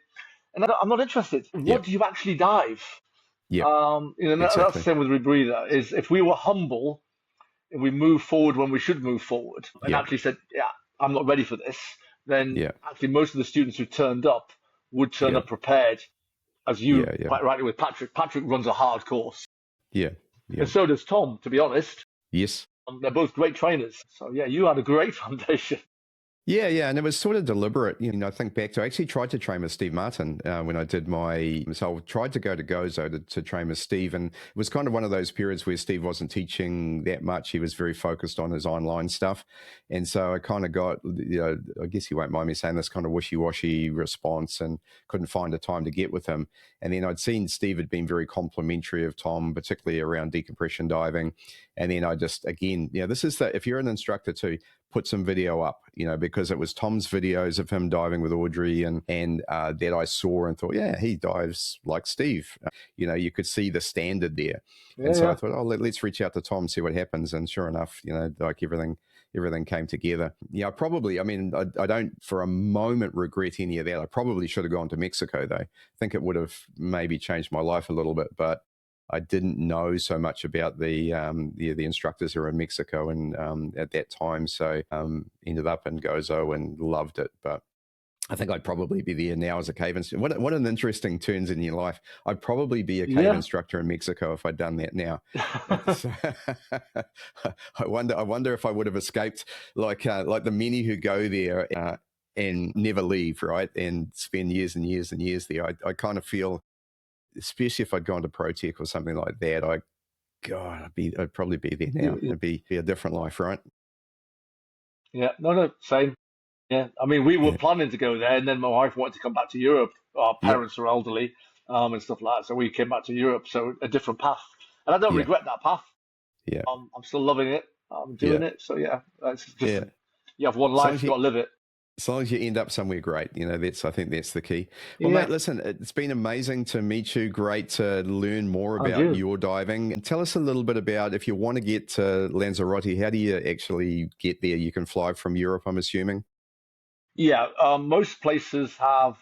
and I'm not interested. What do you actually dive? That's the same with rebreather, is if we were humble and we move forward when we should move forward and actually said, I'm not ready for this, then actually most of the students who turned up would turn up prepared, as you quite rightly with Patrick. Patrick runs a hard course. And so does Tom, to be honest. Yes. They're both great trainers. So, you had a great foundation. Yeah, and it was sort of deliberate. I think back to, I actually tried to train with Steve Martin when I did so I tried to go to Gozo to train with Steve, and it was kind of one of those periods where Steve wasn't teaching that much. He was very focused on his online stuff. And so I kind of got, I guess you won't mind me saying this, kind of wishy-washy response and couldn't find a time to get with him. And then I'd seen Steve had been very complimentary of Tom, particularly around decompression diving. And then I just, again, this is if you're an instructor too, put some video up, because it was Tom's videos of him diving with Audrey and that I saw and thought, he dives like Steve. You could see the standard there. And so I thought, let's reach out to Tom, see what happens. And sure enough, like everything came together. I don't for a moment regret any of that. I probably should have gone to Mexico though. I think it would have maybe changed my life a little bit, but I didn't know so much about the instructors who were in Mexico and at that time. So ended up in Gozo and loved it. But I think I'd probably be there now as a cave instructor. What an interesting turns in your life. I'd probably be a cave instructor in Mexico if I'd done that now. So, I wonder if I would have escaped like the many who go there and never leave, right? And spend years and years and years there. I kind of feel, especially if I'd gone to ProTech or something like that, I'd probably be there now. It'd be a different life, right? Yeah, no, same. Yeah, I mean, we were planning to go there, and then my wife wanted to come back to Europe. Our parents are elderly and stuff like that, so we came back to Europe. So a different path, and I don't regret that path. Yeah, I'm still loving it. I'm doing it. So it's just you have one life, you got to live it. As long as you end up somewhere great, I think that's the key. Well, Yeah, mate, listen, it's been amazing to meet you. Great to learn more and about you. your diving. And tell us a little bit about, if you want to get to Lanzarote, how do you actually get there? You can fly from Europe, I'm assuming. Yeah, most places have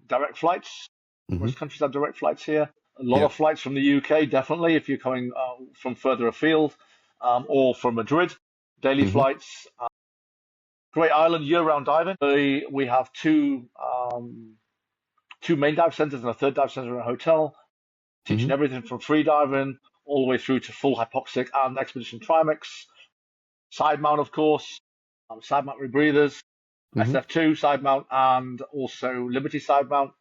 direct flights. Hmm. Most countries have direct flights here. A lot of Yep. flights from the UK, definitely, if you're coming from further afield, or from Madrid. Daily Hmm. flights. Great island, year-round diving. We have two main dive centers and a third dive center in a hotel, teaching Hmm. everything from free diving all the way through to full hypoxic and expedition trimix. Sidemount, of course, Sidemount Rebreathers, Hmm. SF2 Sidemount, and also Liberty Sidemount.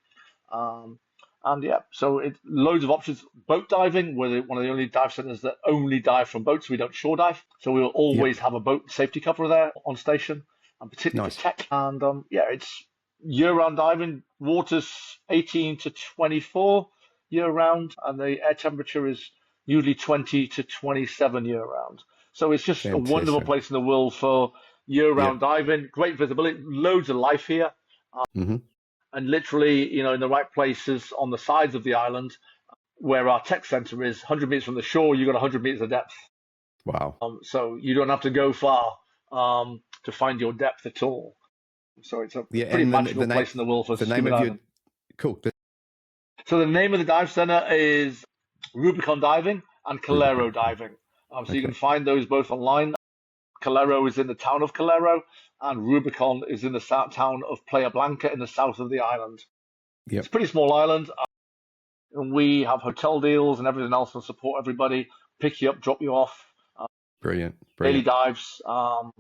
Um, and yeah, so it's loads of options. Boat diving, we're one of the only dive centers that only dive from boats. We don't shore dive. So we will Yep. always have a boat safety cover there on station, and particularly for Nice. tech. And yeah, it's year-round diving. Water's 18 to 24 year-round, and the air temperature is usually 20 to 27 year-round. So it's just a wonderful Fantastic. place in the world for Yep. year-round diving. Great visibility, loads of life here, Hmm. and literally, in the right places on the sides of the island where our tech center is, 100 meters from the shore, you've got 100 meters of depth. Wow. So you don't have to go far to find your depth at all. So it's a Yeah, pretty and magical place in the world for the name scuba of your diving. cool. So the name of the dive center is Rubicon Diving and Calero Rubicon. Diving. So you can Okay. find those both online. Calero is in the town of Calero, and Rubicon is in the town of Playa Blanca in the south of the island. It's a Yep. pretty small island. And we have hotel deals and everything else to support everybody, pick you up, drop you off, uh, Brilliant. daily Brilliant. dives, all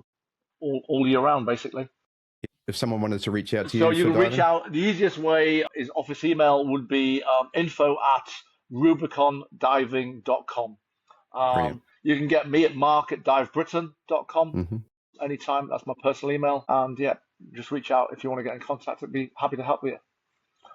year round, basically. If someone wanted to reach out to So you you for can reach diving, out. The easiest way is office email would be info@rubicondiving.com. brilliant. You can get me at mark@divebritain.com Hmm. anytime. That's my personal email. And yeah, just reach out if you want to get in contact. I'd be happy to help you.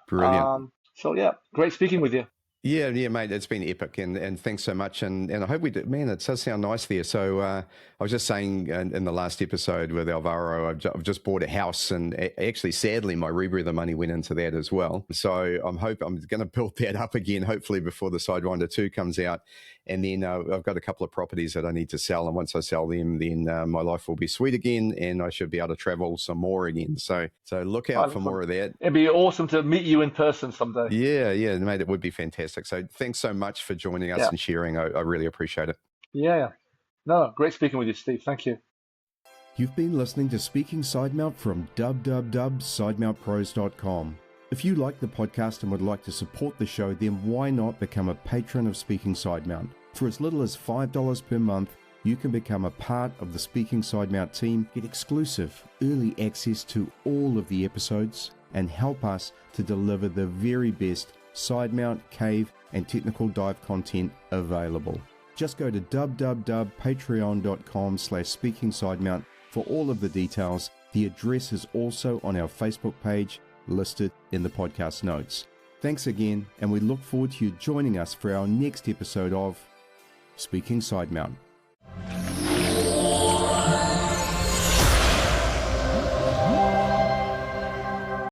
Brilliant. So yeah, great speaking with you. Yeah, yeah, mate, it's been epic, and thanks so much, and I hope we did. Man, it does sound nice there. So I was just saying in the last episode with Alvaro, I've just bought a house, and actually, sadly, my rebreather money went into that as well. So I'm going to build that up again, hopefully before the Sidewinder 2 comes out, and then I've got a couple of properties that I need to sell, and once I sell them, then my life will be sweet again, and I should be able to travel some more again. So look out for more of that. It'd be awesome to meet you in person someday. Yeah, mate, it would be fantastic. So thanks so much for joining us Yeah. and sharing. I really appreciate it. Yeah. No, great speaking with you, Steve. Thank you. You've been listening to Speaking Sidemount from www.sidemountpros.com. If you like the podcast and would like to support the show, then why not become a patron of Speaking Sidemount? For as little as $5 per month, you can become a part of the Speaking Sidemount team, get exclusive early access to all of the episodes, and help us to deliver the very best sidemount, cave, and technical dive content available. Just go to www.patreon.com/speakingsidemount for all of the details. The address is also on our Facebook page, listed in the podcast notes. Thanks again, and we look forward to you joining us for our next episode of Speaking Sidemount.